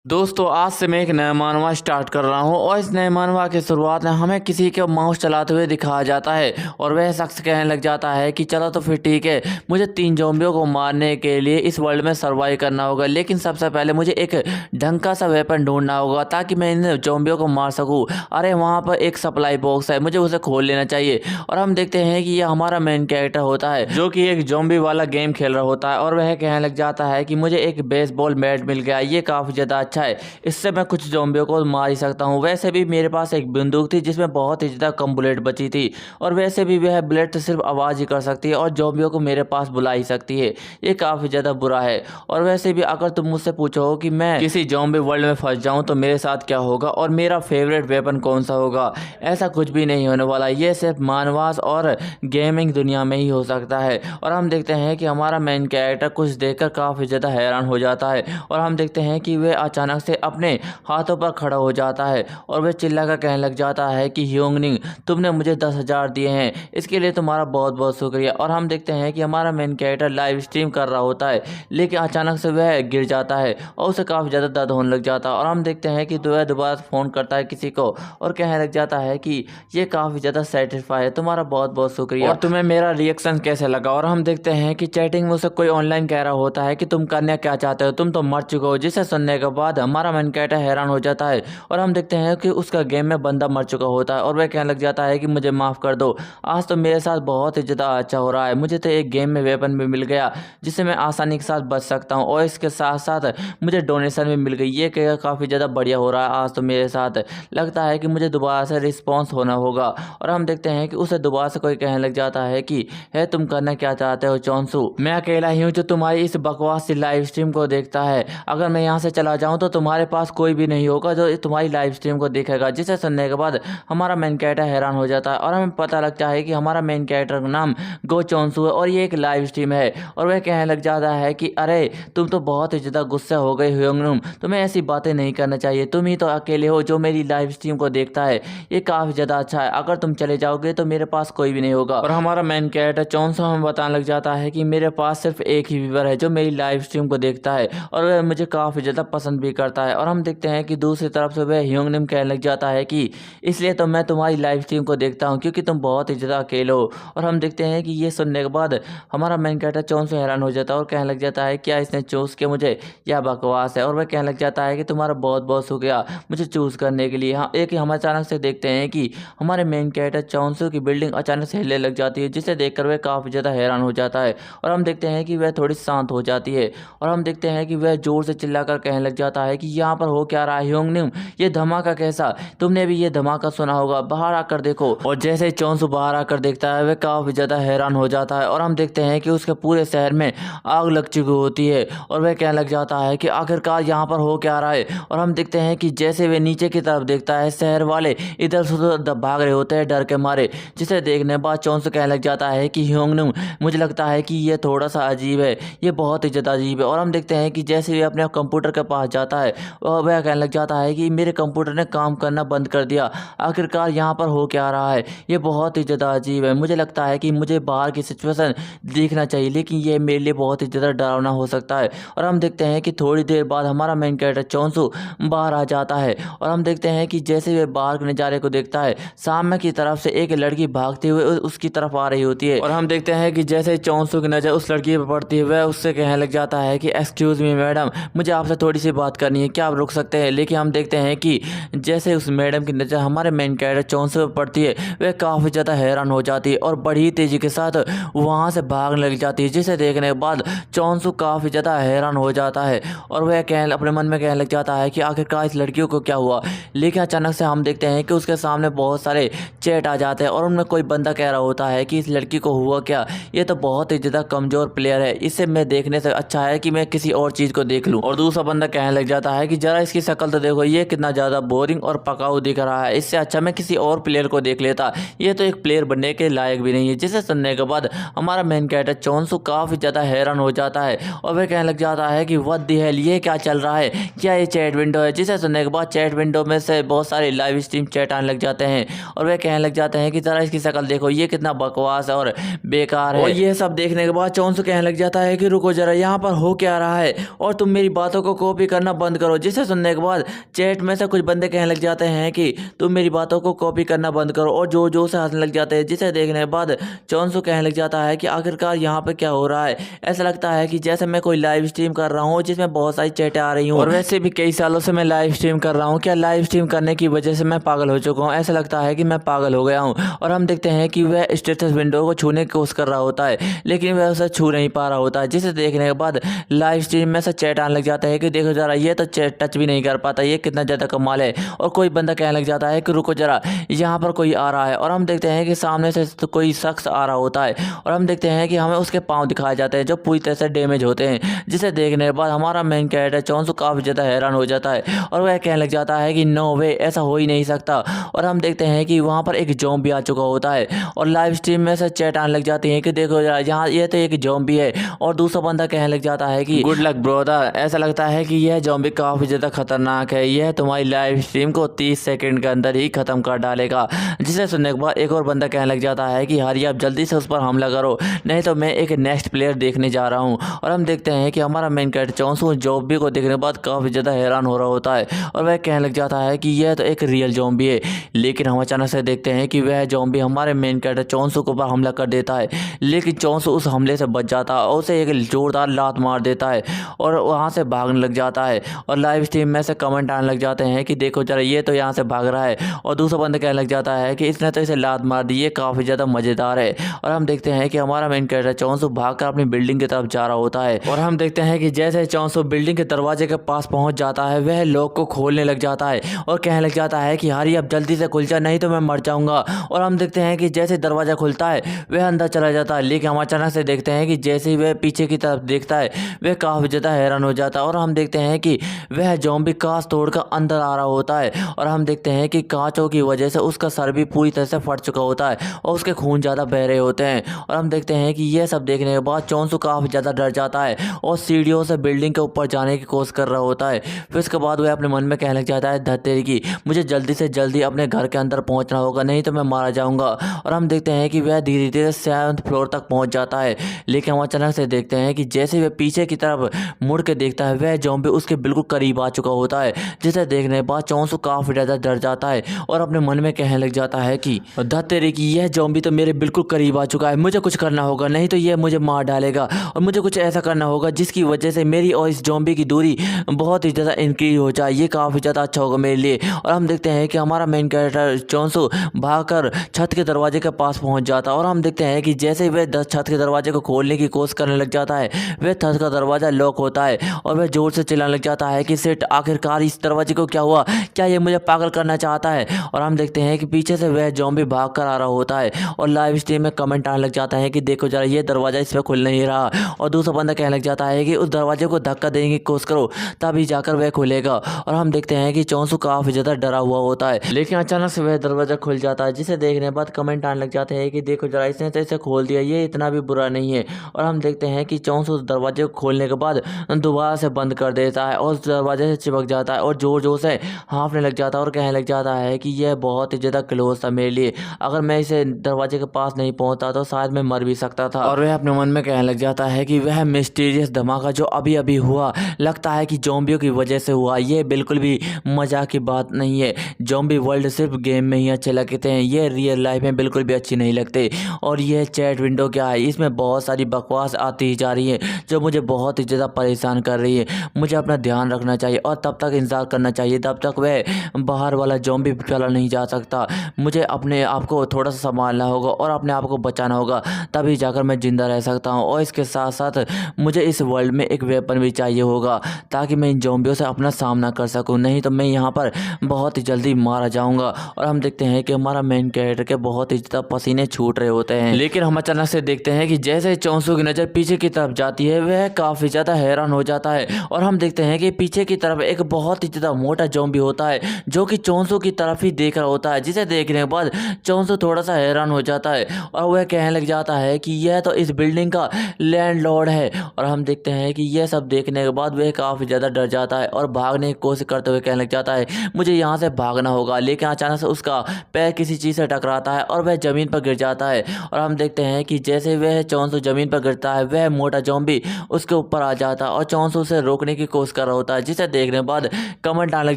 दोस्तों आज से मैं एक नया मानवा स्टार्ट कर रहा हूं और इस नए मानवा की शुरुआत में हमें किसी के माउस चलाते हुए दिखाया जाता है और वह शख्स कहने लग जाता है कि चलो तो फिर ठीक है, मुझे 3 ज़ॉम्बियों को मारने के लिए इस वर्ल्ड में सर्वाइव करना होगा, लेकिन सबसे पहले मुझे एक ढंग का सा वेपन ढूंढना होगा ताकि मैं इन ज़ॉम्बियों को मार सकूँ। अरे वहाँ पर एक सप्लाई बॉक्स है, मुझे उसे खोल लेना चाहिए। और हम देखते हैं कि यह हमारा मेन कैरेक्टर होता है जो कि एक ज़ॉम्बी वाला गेम खेल रहा होता है और वह कहने लग जाता है कि मुझे एक बेसबॉल बैट मिल गया, ये काफ़ी ज़्यादा अच्छा है, इससे मैं कुछ ज़ॉम्बियों को मार ही सकता हूँ। वैसे भी मेरे पास एक बंदूक थी जिसमें बहुत ही ज़्यादा कम बुलेट बची थी और वैसे भी वह बुलेट सिर्फ आवाज़ ही कर सकती है और ज़ॉम्बियों को मेरे पास बुला ही सकती है। ये काफ़ी ज़्यादा बुरा है। और वैसे भी अगर तुम मुझसे पूछो कि मैं किसी ज़ॉम्बी वर्ल्ड में फंस जाऊँ तो मेरे साथ क्या होगा और मेरा फेवरेट वेपन कौन सा होगा, ऐसा कुछ भी नहीं होने वाला। ये सिर्फ मानवास और गेमिंग दुनिया में ही हो सकता है। और हम देखते हैं कि हमारा मेन कैरेक्टर कुछ देखकर काफ़ी ज़्यादा हैरान हो जाता है और हम देखते हैं कि वह अचानक से अपने हाथों पर खड़ा हो जाता है और वह चिल्लाकर कहने लग जाता है कि ह्योंगनिंग, तुमने मुझे 10,000 दिए हैं, इसके लिए तुम्हारा बहुत बहुत शुक्रिया। और हम देखते हैं कि हमारा मेन कैरेक्टर लाइव स्ट्रीम कर रहा होता है, लेकिन अचानक से वह गिर जाता है और उसे काफ़ी ज़्यादा दर्द होने लग जाता है। और हम देखते हैं कि वह दोबारा फ़ोन करता है किसी को और कहने लग जाता है कि ये काफ़ी ज़्यादा सेटिस्फाई है, तुम्हारा बहुत बहुत शुक्रिया और तुम्हें मेरा रिएक्शन कैसे लगा। और हम देखते हैं कि चैटिंग में उसे कोई ऑनलाइन कह रहा होता है कि तुम करने क्या चाहते हो, तुम तो मर चुके हो। जिसे सुनने के बाद हमारा मेन कैरेक्टर हैरान हो जाता है और हम देखते हैं कि उसका गेम में बंदा मर चुका होता है और वह कहने लग जाता है कि मुझे माफ़ कर दो, आज तो मेरे साथ बहुत ही ज़्यादा अच्छा हो रहा है, मुझे तो एक गेम में वेपन भी मिल गया जिससे मैं आसानी के साथ बच सकता हूँ और इसके साथ साथ मुझे डोनेशन भी मिल गई। ये काफ़ी ज़्यादा बढ़िया हो रहा है आज तो मेरे साथ, लगता है कि मुझे दोबारा से रिस्पॉन्स होना होगा। और हम देखते हैं कि उसे दोबारा से कोई कहने लग जाता है कि है तुम करना क्या चाहते हो चॉन्सू, मैं अकेला ही हूँ जो तुम्हारी इस बकवास सी लाइव स्ट्रीम को देखता है, अगर मैं यहाँ से चला जाऊँ तो तुम्हारे पास कोई भी नहीं होगा जो तुम्हारी लाइव स्ट्रीम को देखेगा। जिसे सुनने के बाद हमारा मेन कैरेक्टर हैरान हो जाता है और हमें पता लगता है कि हमारा मेन कैरेक्टर का नाम गो चॉन्सू है और ये एक लाइव स्ट्रीम है। और वह कहने लग जाता है कि अरे तुम तो बहुत ही ज़्यादा गुस्सा हो गए ह्योंगनुम, तुम्हें ऐसी बातें नहीं करना चाहिए, तुम ही तो अकेले हो जो मेरी लाइव स्ट्रीम को देखता है, ये काफ़ी ज़्यादा अच्छा है, अगर तुम चले जाओगे तो मेरे पास कोई भी नहीं होगा। और हमारा मेन कैरेक्टर चॉन्सू हमें बताने लग जाता है कि मेरे पास सिर्फ एक ही व्यूअर है जो मेरी लाइव स्ट्रीम को देखता है और वह मुझे काफ़ी ज़्यादा पसंद भी करता है। और हम देखते हैं कि दूसरी तरफ से वह ह्योंगनिम कहने लग जाता है कि इसलिए तो मैं तुम्हारी लाइव स्ट्रीम को देखता हूँ क्योंकि तुम बहुत ही ज़्यादा अकेले हो। और हम देखते हैं कि ये सुनने के बाद हमारा मेन कैरेक्टर चॉन से हैरान हो जाता है और कहने लग जाता है क्या इसने चूज़ किया मुझे, यह बकवास है। और वह कहने लग जाता है कि तुम्हारा बहुत बहुत शुक्रिया मुझे चूज़ करने के लिए। हाँ, एक हम अचानक से देखते हैं कि हमारे मेन कैरेक्टर चॉन्सू की बिल्डिंग अचानक से हिलने लग जाती है जिसे देखकर वह काफ़ी ज़्यादा हैरान हो जाता है और हम देखते हैं कि वह थोड़ी शांत हो जाती है और हम देखते हैं कि वह जोर से चिल्लाकर कहने लग जाता है कि यहाँ पर हो क्या रहा है ह्योंगनिम, ये धमाका कैसा, तुमने भी ये धमाका सुना होगा, बाहर आकर देखो। और जैसे चॉन्सू बाहर आकर देखता है वह काफ़ी ज़्यादा हैरान हो जाता है और हम देखते हैं कि उसके पूरे शहर में आग लग चुकी होती है और वह कहने लग जाता है कि आखिरकार यहाँ पर हो क्या रहा है। और हम देखते हैं कि जैसे वे नीचे की तरफ देखता है शहर वाले इधर से उधर भाग रहे होते हैं डर के मारे, जिसे देखने बाद चॉन्सू कहने लग जाता है कि ह्योंगनिम, मुझे लगता है कि ये थोड़ा सा अजीब है, ये बहुत ही ज़्यादा अजीब है। और हम देखते हैं कि जैसे वे अपने कंप्यूटर के पास जाता है वह कहने लग जाता है कि मेरे कंप्यूटर ने काम करना बंद कर दिया, आखिरकार यहाँ पर हो क्या रहा है, ये बहुत ही ज़्यादा अजीब है, मुझे लगता है कि मुझे बाहर की सिचुएशन देखना चाहिए लेकिन ये मेरे लिए बहुत ही ज़्यादा डरावना हो सकता है। और हम देखते हैं कि थोड़ी देर बाद हमारा मेन कैरेक्टर चॉन्सू बाहर आ जाता है और हम देखते हैं कि जैसे वे बाहर के नज़ारे को देखता है सामने की तरफ से एक लड़की भागते हुए उसकी तरफ आ रही होती है। और हम देखते हैं कि जैसे चॉन्सू की नज़र उस लड़की पर पड़ती है वह उससे कहने लग जाता है कि एक्सक्यूज़ मी मैडम, मुझे आपसे थोड़ी सी बात करनी है, क्या आप रुक सकते हैं। लेकिन हम देखते हैं कि जैसे उस मैडम की नज़र हमारे मेन कैरेक्टर चॉन्सू पर पड़ती है वह काफ़ी ज़्यादा हैरान हो जाती है और बड़ी तेज़ी के साथ वहाँ से भागने लग जाती है, जिसे देखने के बाद चॉन्सू काफ़ी ज़्यादा हैरान हो जाता है और वह अपने मन में कहने लग जाता है कि आखिरकार इस लड़कियों को क्या हुआ। लेकिन अचानक से हम देखते हैं कि उसके सामने बहुत सारे चैट आ जाते हैं और उनमें कोई बंदा कह रहा होता है कि इस लड़की को हुआ क्या, ये तो बहुत ही ज़्यादा कमज़ोर प्लेयर है, इसे मैं देखने से अच्छा है कि मैं किसी और चीज़ को देख लूँ। और दूसरा बंदा कहने लग जाता है कि ज़रा इसकी शक्ल तो देखो, ये कितना ज़्यादा बोरिंग और पकाऊ दिख रहा है, इससे अच्छा मैं किसी और प्लेयर को देख लेता, ये तो एक प्लेयर बनने के लायक भी नहीं है। जिसे सुनने के बाद हमारा मेन कैरेक्टर चॉन्सू काफ़ी ज़्यादा हैरान हो जाता है और वह कहने लग जाता है कि व्हाट द हेल, ये क्या चल रहा है, क्या ये चैट विंडो है। जिसे सुनने के बाद चैट विंडो में से बहुत सारे लाइव स्ट्रीम चैट आने लग जाते हैं और वह कहने लग जाते हैं कि ज़रा इसकी शक्ल देखो, ये कितना बकवास और बेकार है। और ये सब देखने के बाद चॉन्सू कहने लग जाता है कि रुको ज़रा, यहाँ पर हो क्या रहा है और तुम मेरी बातों को कॉपी करना बंद करो। जिसे सुनने के बाद चैट में से कुछ बंदे कहने लग जाते हैं कि तुम मेरी बातों को कॉपी करना बंद करो और जोर जोर से हंसने लग जाते हैं। जिसे देखने के बाद चोंसू कहने लग जाता है कि आखिरकार यहाँ पे क्या हो रहा है। ऐसा लगता है कि जैसे मैं कोई लाइव स्ट्रीम कर रहा हूँ जिसमें बहुत सारी चैटें आ रही हूँ, और वैसे भी कई सालों से मैं लाइव स्ट्रीम कर रहा हूँ। क्या लाइव स्ट्रीम करने की वजह से मैं पागल हो चुका हूँ? ऐसा लगता है कि मैं पागल हो गया हूँ। और हम देखते हैं कि वह स्टेटस विंडो को छूने की कोशिश कर रहा होता है, लेकिन वह उसे छू नहीं पा रहा होता है। जिसे देखने के बाद लाइव स्ट्रीम में से चैट आने लग जाता है कि देखो जरा, ये तो चैट टच भी नहीं कर पाता, ये कितना ज़्यादा कमाल है। और कोई बंदा कहने लग जाता है कि रुको जरा, यहाँ पर कोई आ रहा है। और हम देखते हैं कि सामने से तो कोई शख्स आ रहा होता है, और हम देखते हैं कि हमें उसके पाँव दिखाए जाते हैं जो पूरी तरह से डैमेज होते हैं। जिसे देखने के बाद हमारा मेन कैरेक्टर चोंसू काफ़ी ज़्यादा हैरान हो जाता है, और वह कहने लग जाता है कि नो वे, ऐसा हो ही नहीं सकता। और हम देखते हैं कि वहाँ पर एक ज़ॉम्बी आ चुका होता है, और लाइव स्ट्रीम में से चैट आने लग जाती है कि देखो जरा, यहाँ ये तो एक ज़ॉम्बी है। और दूसरा बंदा कहने लग जाता है कि गुड लक ब्रदर, ऐसा लगता है कि यह ज़ॉम्बी काफ़ी ज़्यादा खतरनाक है, यह तुम्हारी लाइव स्ट्रीम को 30 सेकंड के अंदर ही ख़त्म कर डालेगा। जिसे सुनने के बाद एक और बंदा कहने लग जाता है कि हरी आप जल्दी से उस पर हमला करो, नहीं तो मैं एक नेक्स्ट प्लेयर देखने जा रहा हूँ। और हम देखते हैं कि हमारा मेन कैरेक्टर चोंसू ज़ॉम्बी को देखने के बाद काफ़ी ज़्यादा हैरान हो रहा होता है, और वह कहने लग जाता है कि यह तो एक रियल ज़ॉम्बी है। लेकिन हम अचानक से देखते हैं कि वह ज़ॉम्बी हमारे मेन कैरेक्टर चोंसू के ऊपर हमला कर देता है, लेकिन चोंसू उस हमले से बच जाता है और उसे एक जोरदार लात मार देता है और वहाँ से भागने लग जाता है। और लाइव स्ट्रीम में से कमेंट आने लग जाते हैं कि देखो जरा, ये तो यहाँ से भाग रहा है। और दूसरा बंदा कहने लग जाता है कि इसने तो इसे लात मार दी, ये काफ़ी ज़्यादा मज़ेदार है। और हम देखते हैं कि हमारा मेन कैरेक्टर चोंसू भागकर अपनी बिल्डिंग की तरफ जा रहा होता है, और हम देखते हैं कि जैसे चोंसू बिल्डिंग के दरवाजे के पास पहुंच जाता है, वह लॉक को खोलने लग जाता है और कहने लग जाता है कि हरी अब जल्दी से खुल जा, नहीं तो मैं मर जाऊंगा। और हम देखते हैं कि जैसे दरवाजा खुलता है वह अंदर चला जाता है, लेकिन हम अचानक से देखते हैं कि जैसे ही वह पीछे की तरफ देखता है वह काफ़ी ज़्यादा हैरान हो जाता है, और हम देखते हैं कि वह ज़ॉम्बी कांच तोड़कर अंदर आ रहा होता है। और हम देखते हैं कि कांचों की वजह से उसका सर भी पूरी तरह से फट चुका होता है और उसके खून ज़्यादा बह रहे होते हैं। और हम देखते हैं कि यह सब देखने के बाद चोंसू काफ़ी ज़्यादा डर जाता है और सीढ़ियों से बिल्डिंग के ऊपर जाने की कोशिश कर रहा होता है। फिर उसके बाद वह अपने मन में कहने लग जाता है, धत्तेरी की, मुझे जल्दी से जल्दी अपने घर के अंदर पहुंचना होगा, नहीं तो मैं मारा जाऊंगा। और हम देखते हैं कि वह धीरे धीरे 7th फ्लोर तक पहुंच जाता है, लेकिन हम अचानक से देखते हैं कि जैसे वह पीछे की तरफ मुड़ के देखता है वह ज़ॉम्बी उसके बिल्कुल करीब आ चुका होता है। जिसे देखने के बाद चोंसू काफ़ी ज़्यादा डर जाता है और अपने मन में कहने लग जाता है कि धत्तेरी की, यह ज़ॉम्बी तो मेरे बिल्कुल करीब आ चुका है, मुझे कुछ करना होगा, नहीं तो यह मुझे मार डालेगा। और मुझे कुछ ऐसा करना होगा जिसकी वजह से मेरी और इस ज़ॉम्बी की दूरी बहुत ही ज़्यादा इंक्रीज हो जाए, ये काफ़ी ज़्यादा अच्छा होगा मेरे लिए। और हम देखते हैं कि हमारा मेन कैरेक्टर चोंसू भागकर छत के दरवाजे के पास पहुंच जाता है, और हम देखते हैं कि जैसे वह छत के दरवाजे को खोलने की कोशिश करने लग जाता है वह छत का दरवाज़ा लॉक होता है, और वह जोर से चिल्लाने लग जाता है कि सेठ, आखिरकार इस दरवाजे को क्या हुआ, क्या ये मुझे पागल करना चाहता है। और हम देखते हैं कि पीछे से वह ज़ॉम्बी भाग कर आ रहा होता है, और लाइव स्ट्रीम में कमेंट आने लग जाता है कि देखो जरा, ये दरवाज़ा इस पर खुल नहीं रहा। और दूसरा बंदा कहने लग जाता है कि उस दरवाजे को धक्का देने की कोशिश करो, तभी जाकर वह खुलेगा। और हम देखते हैं कि चोंसू काफ़ी ज़्यादा डरा हुआ होता है, लेकिन अचानक से वह दरवाज़ा खुल जाता है। जिसे देखने के बाद कमेंट आने लग जाते हैं कि देखो जरा, इसने तो इसे खोल दिया, ये इतना भी बुरा नहीं है। और हम देखते हैं कि चोंसू उस दरवाजे को खोलने के बाद दोबारा से बंद कर देता है और उस दरवाजे से चिपक जाता है और जोर जोर से हाँफने लग जाता है और कहने लग जाता है कि यह बहुत ही ज़्यादा क्लोज था मेरे लिए, अगर मैं इसे दरवाजे के पास नहीं पहुंचता तो शायद मैं मर भी सकता था। और वह अपने मन में कहने लग जाता है कि वह मिस्टीरियस धमाका जो अभी अभी हुआ, लगता है कि ज़ॉम्बियों की वजह से हुआ, ये बिल्कुल भी मजाक की बात नहीं है। ज़ॉम्बी वर्ल्ड सिर्फ गेम में ही अच्छे लगते हैं, ये रियल लाइफ में बिल्कुल भी अच्छी नहीं लगते। और यह चैट विंडो क्या है, इसमें बहुत सारी बकवास आती ही जा रही है जो मुझे बहुत ही ज़्यादा परेशान कर रही है। मुझे अपना ध्यान रखना चाहिए और तब तक इंतज़ार करना चाहिए तब तक वह बाहर वाला ज़ॉम्बी चला नहीं जा सकता। मुझे अपने आप को थोड़ा सा संभालना होगा और अपने आप को बचाना होगा, तभी जाकर मैं ज़िंदा रह सकता हूँ। और इसके साथ साथ मुझे इस वर्ल्ड में एक वेपन भी चाहिए होगा ताकि मैं इन ज़ॉम्बियों से अपना सामना कर सकूँ, नहीं तो मैं यहाँ पर बहुत ही जल्दी मारा जाऊँगा। और हम देखते हैं कि हमारा मेन कैरेक्टर के बहुत ही ज़्यादा पसीने छूट रहे होते हैं, लेकिन हम अचानक से देखते हैं कि जैसे चोंसू की नज़र पीछे की तरफ जाती है वह काफ़ी ज़्यादा हैरान हो जाता है। और हम देखते हैं कि पीछे की तरफ एक बहुत ही ज़्यादा मोटा ज़ॉम्बी होता है जो कि चोंसू की तरफ ही देख रहा होता है। जिसे देखने के बाद चोंसू थोड़ा सा हैरान हो जाता है और वह कहने लग जाता है कि यह तो इस बिल्डिंग का लैंडलॉर्ड है। और हम देखते हैं कि यह सब देखने के बाद वह काफ़ी ज़्यादा डर जाता है और भागने की कोशिश करते हुए कहने लग जाता है मुझे यहाँ से भागना होगा, लेकिन अचानक से उसका पैर किसी चीज़ से टकराता है और वह ज़मीन पर गिर जाता है। और हम देखते हैं कि जैसे वह चोंसू ज़मीन पर गिरता है वह मोटा ज़ॉम्बी उसके ऊपर आ जाता है और चोंसू से रोकने की कोशिश कर रहा होता है, जिसे देखने के बाद कमेंट आने लग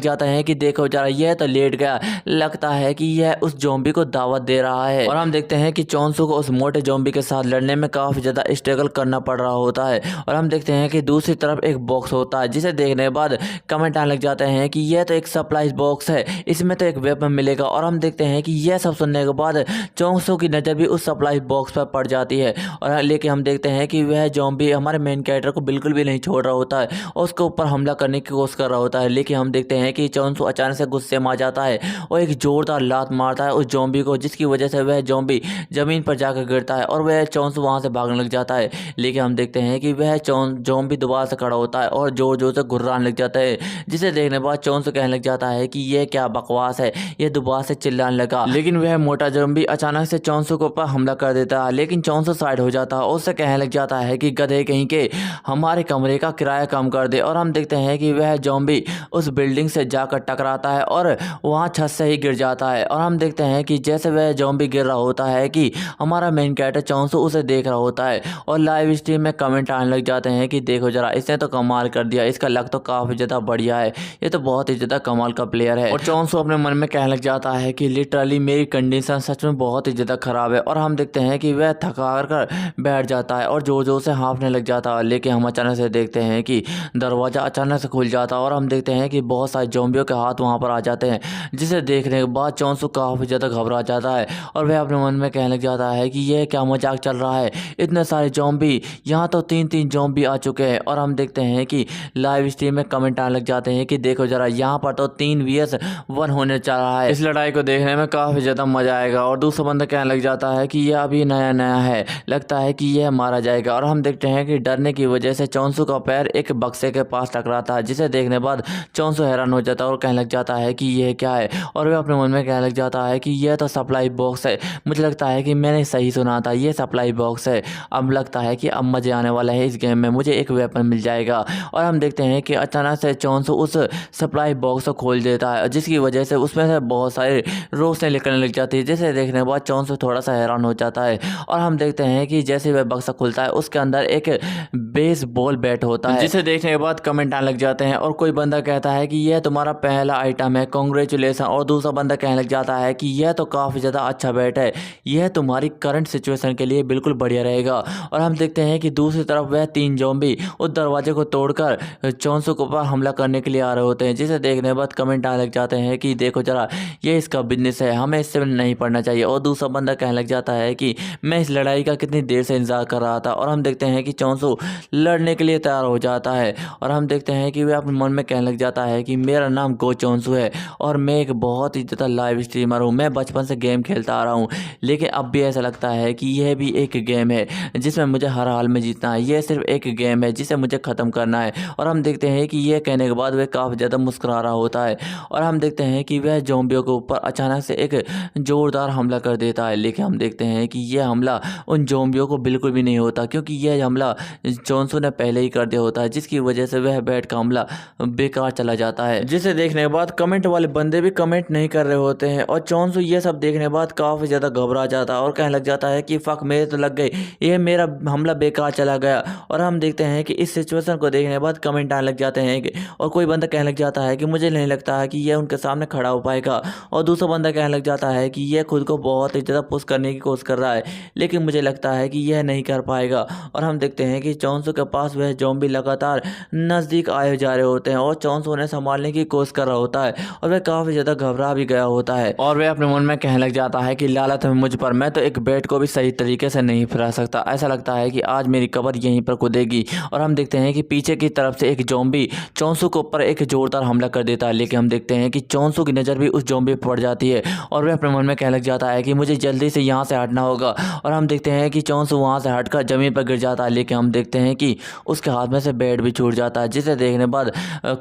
जाते हैं कि देखो जरा यह तो लेट गया, लगता है कि यह उस ज़ॉम्बी को दावत दे रहा है। और हम देखते हैं कि चोंसू को उस मोटे ज़ॉम्बी के साथ लड़ने में काफ़ी ज़्यादा स्ट्रगल करना पड़ रहा होता है। और हम देखते हैं कि दूसरी तरफ एक बॉक्स होता है, जिसे देखने के बाद कमेंट आने लग जाते हैं कि यह तो एक सप्लाई बॉक्स है, इसमें तो एक वेपन मिलेगा। और हम देखते हैं कि यह सब सुनने के बाद चोंसू की नज़र भी उस सप्लाई बॉक्स पर पड़ जाती है। और लेकिन हम देखते हैं कि वह ज़ॉम्बी हमारे मेन कैरेक्टर को बिल्कुल भी नहीं छोड़ रहा होता है और उसके ऊपर हमला करने की कोशिश कर रहा होता है। लेकिन हम देखते हैं कि चोंसू अचानक से गुस्से में आ जाता है और एक जोरदार लात मारता है उस ज़ॉम्बी को, जिसकी वजह से वह ज़ॉम्बी ज़मीन पर जाकर गिरता है और वह चोंसू वहाँ से भागने लग जाता है। लेकिन हम देखते हैं कि वह ज़ॉम्बी दोबारा से खड़ा होता है और जोर जोर से घुर्राने लग जाता है, जिसे देखने के बाद चोंसू कहने लग जाता है कि यह क्या बकवास है, यह दोबारा से चिल्लाने लगा। लेकिन वह मोटा ज़ॉम्बी अचानक से चोंसू के ऊपर हमला कर देता है। लेकिन चोंसू साइड हो जाता है और उससे कहने लग जाता है कि गधे कहीं के, हमारे कमरे का किराया कम कर दे। और हम देखते हैं कि वह ज़ॉम्बी उस बिल्डिंग से जाकर टकराता है और वहाँ छत से ही गिर जाता है। और हम देखते हैं कि जैसे वह ज़ॉम्बी गिर रहा होता है कि हमारा मेन कैरेक्टर चोंसू उसे देख रहा होता है और लाइव स्ट्रीम में कमेंट आने लग जाते हैं कि देखो जरा इसने तो कमाल कर दिया, इसका लक तो काफ़ी ज़्यादा बढ़िया है, ये तो बहुत ही ज़्यादा कमाल का प्लेयर है। और चोंसू अपने मन में कहने लग जाता है कि लिटरली मेरी कंडीशन सच में बहुत ही ज़्यादा ख़राब है। और हम देखते हैं कि वह थका कर बैठ जाता है और जोर जोर से हाँफने लग जाता है। लेकिन हम अचानक से देखते हैं कि दरवाज़ा अचानक से खुल जाता है और हम देखते हैं कि बहुत सारे ज़ॉम्बियों के हाथ वहाँ पर आ जाते हैं, जिसे देखने के बाद चोंसू काफ़ी ज़्यादा घबरा जाता है और वह अपने मन में कहने लग जाता है कि यह क्या मजाक चल रहा है, इतने सारे ज़ॉम्बी, यहाँ तो 3-3 ज़ॉम्बी आ चुके हैं। और हम देखते हैं कि लाइव स्ट्रीम में कमेंट आने लग जाते हैं कि देखो जरा यहाँ पर तो 3 vs 1 होने जा रहा है, इस लड़ाई को देखने में काफ़ी ज़्यादा मजा आएगा। और दूसरा बंदा कहने लग जाता है कि यह अभी नया नया है, लगता है कि यह मारा जाएगा। और हम देखते हैं कि डरने की वजह से चोंसू का पैर एक बक्से के पास टकराता है, जिसे देखने के बाद चोंसू हैरान हो जाता है और कहने लग जाता है कि यह क्या है। और वह अपने मन में कहने लग जाता है कि यह तो सप्लाई बॉक्स है, मुझे लगता है कि मैंने सही सुना था, यह सप्लाई बॉक्स है। अब लगता है कि अब मज़े आने वाला है इस गेम में, मुझे एक वेपन मिल जाएगा। और हम देखते हैं कि अचानक से चोंसू उस सप्लाई बॉक्स को खोल देता है, जिसकी वजह से उसमें से बहुत सारी रोशनी निकलने लग जाती है, जिसे देखने के बाद चोंसू थोड़ा सा हैरान हो जाता है। और हम देखते हैं कि जैसे वह बक्सा खुलता है उसके अंदर एक बेसबॉल बैट होता है, जिसे देखने के बाद कमेंट आने लग जाते हैं। और कोई बंदा कहता है कि यह तुम्हारा पहला आइटम है, कॉन्ग्रेचुलेसन। और दूसरा बंदा कहने लग जाता है कि यह तो काफ़ी ज़्यादा अच्छा बैट है, यह तुम्हारी करंट सिचुएशन के लिए बिल्कुल बढ़िया रहेगा। और हम देखते हैं कि दूसरी तरफ वह 3 ज़ॉम्बी उस दरवाजे को तोड़कर चोंसू के ऊपर हमला करने के लिए आ रहे होते हैं, जिसे देखने के बाद कमेंट आने लग जाते हैं कि देखो जरा ये इसका बिजनेस है, हमें इससे नहीं पढ़ना चाहिए। और दूसरा बंदा कहने लग जाता है कि मैं इस लड़ाई का कितनी देर से इंतजार कर रहा था। और हम देखते हैं कि चोंसू लड़ने के लिए तैयार हो जाता है और हम देखते हैं कि वह अपने मन में कहने लग जाता है कि मेरा नाम गो चोंसू है और मैं एक बहुत ही ज़्यादा लाइव स्ट्रीमर हूँ, मैं बचपन से गेम खेलता आ रहा हूँ, लेकिन अब भी ऐसा लगता है कि यह भी एक गेम है जिसमें मुझे हर हाल में जीतना है, यह सिर्फ एक गेम है जिसे मुझे ख़त्म करना है। और हम देखते हैं कि यह कहने के बाद वह काफ़ी ज़्यादा मुस्कुरा रहा होता है और हम देखते हैं कि वह ज़ॉम्बियों के ऊपर अचानक से एक ज़ोरदार हमला कर देता है। लेकिन हम देखते हैं कि यह हमला उन ज़ॉम्बियों को बिल्कुल भी नहीं होता, क्योंकि यह हमला चोंसू ने पहले ही कर दिया होता है, जिसकी वजह से वह बैट का हमला बेकार चला जाता है। जिसे देखने के बाद कमेंट वाले बंदे भी कमेंट नहीं कर रहे होते हैं और चोंसू ये सब देखने के बाद काफ़ी ज़्यादा घबरा जाता है और कहने लग जाता है कि फक मेरे तो लग गई, ये मेरा हमला बेकार चला गया। और हम देखते हैं कि इस सिचुएशन को देखने के बाद कमेंट आने लग जाते हैं और कोई बंदा कहने लग जाता है कि मुझे नहीं लगता है कि यह उनके सामने खड़ा हो पाएगा। और दूसरा बंदा कहने लग जाता है कि यह खुद को बहुत ही ज़्यादा पुश करने की कोशिश कर रहा है, लेकिन मुझे लगता है कि यह नहीं कर पाएगा। और हम देखते हैं कि चोंसू के पास वह ज़ॉम्बी लगातार नज़दीक आए जा रहे होते हैं और चोंसू उन्हें संभालने की कोशिश कर रहा होता है और वह काफ़ी ज़्यादा घबरा भी गया होता है। और वह अपने मन में कहने लग जाता है कि लालच है मुझ पर, मैं तो एक बैट को भी सही तरीके से नहीं फिरा सकता, ऐसा लगता है कि आज मेरी कबर यहीं पर कूदेगी। और हम देखते हैं कि पीछे की तरफ से एक ज़ॉम्बी चोंसू के ऊपर एक जोरदार हमला कर देता है, लेकिन हम देखते हैं कि चोंसू की नज़र भी उस ज़ॉम्बी पर पड़ जाती है और वह अपने मन में कहने लग जाता है कि मुझे जल्दी से यहाँ से हटना होगा। और हम देखते हैं कि चोंसू वहाँ से हटकर ज़मीन पर गिर जाता है, लेकिन हम देखते हैं कि उसके हाथ में से बैट भी छूट जाता है, जिसे देखने बाद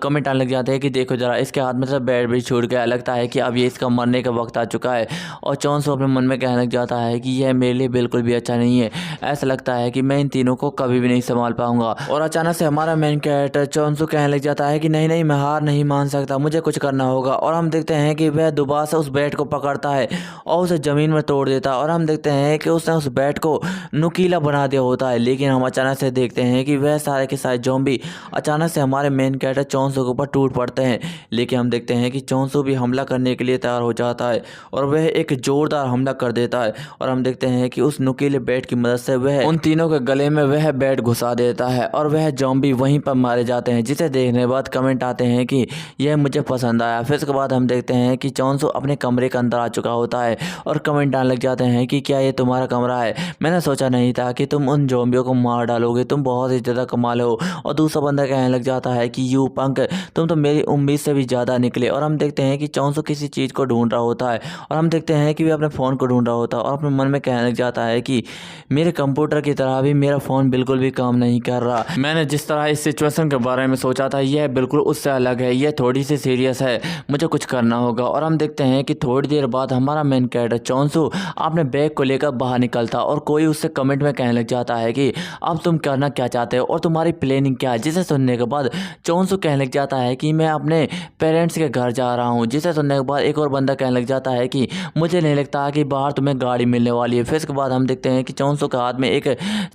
कमेंट आने लग जाते हैं कि देखो जरा इसके हाथ में से बैट भी छूट गया, लगता है कि अब ये इसका मरने का वक्त आ चुका है। और चोंसू अपने मन में कहने लग जाता है कि यह मेरे लिए बिल्कुल भी अच्छा नहीं है, ऐसा लगता है कि मैं इन तीनों को कभी भी नहीं संभाल पाऊंगा। और अचानक से हमारा मेन कैरेक्टर चोंसू कहने लग जाता है कि नहीं नहीं, मैं हार नहीं मान सकता, मुझे कुछ करना होगा। और हम देखते हैं कि वह दोबारा से उस बैट को पकड़ता है और उसे ज़मीन में तोड़ देता है और हम देखते हैं कि उसने उस बैट को नुकीला बना दिया होता है। लेकिन हम अचानक से देखते हैं कि वह सारे के सारे ज़ॉम्बी अचानक से हमारे मेन कैरेक्टर चोंसू के ऊपर टूट पड़ते हैं। लेकिन हम देखते हैं कि चोंसू भी हमला करने के लिए तैयार हो जाता है और वह एक जोरदार हमला कर देता है और हम देखते हैं कि उस नुकीले बैट की मदद से वह उन तीनों के गले में वह बैट घुसा देता है और वह ज़ॉम्बी वहीं पर मारे जाते हैं, जिसे देखने के बाद कमेंट आते हैं कि यह मुझे पसंद आया। फिर उसके बाद हम देखते हैं कि चोंसू अपने कमरे के अंदर आ चुका होता है और कमेंट आने लग जाते हैं कि क्या ये तुम्हारा कमरा है, मैंने सोचा नहीं था कि तुम उन ज़ॉम्बियों को मार डालोगे, तुम बहुत ही ज़्यादा कमाल हो। और दूसरा बंदा कहने लग जाता है कि यू पंक, तुम तो मेरी उम्मीद से भी ज़्यादा निकले। और हम देखते हैं कि चोंसू किसी चीज़ को ढूंढ रहा होता है और हम देखते हैं कि वह अपने फ़ोन को ढूंढ रहा होता है और अपने मन में कहने लग जाता है कि मेरे कंप्यूटर की तरह भी मेरा फ़ोन बिल्कुल भी काम नहीं कर रहा। मैंने जिस तरह इस सिचुएशन के बारे में सोचा था यह बिल्कुल उससे अलग है, यह थोड़ी सी सीरियस है, मुझे कुछ करना होगा। और हम देखते हैं कि थोड़ी देर बाद हमारा मेन कैरेक्टर चोंसू अपने बैग को लेकर बाहर निकलता और कोई उससे कमेंट में कहने लग जाता है कि अब तुम करना क्या चाहते हो और तुम्हारी प्लानिंग क्या है। जिसे सुनने के बाद चोंसू कहने लग जाता है कि मैं अपने पेरेंट्स के घर जा रहा हूँ। जिसे सुनने के बाद एक और बंदा कहने लग जाता है कि मुझे नहीं लगता कि बाहर तुम्हें गाड़ी मिलने वाली है। फिर इसके बाद हम देखते हैं कि चोंसू के हाथ में एक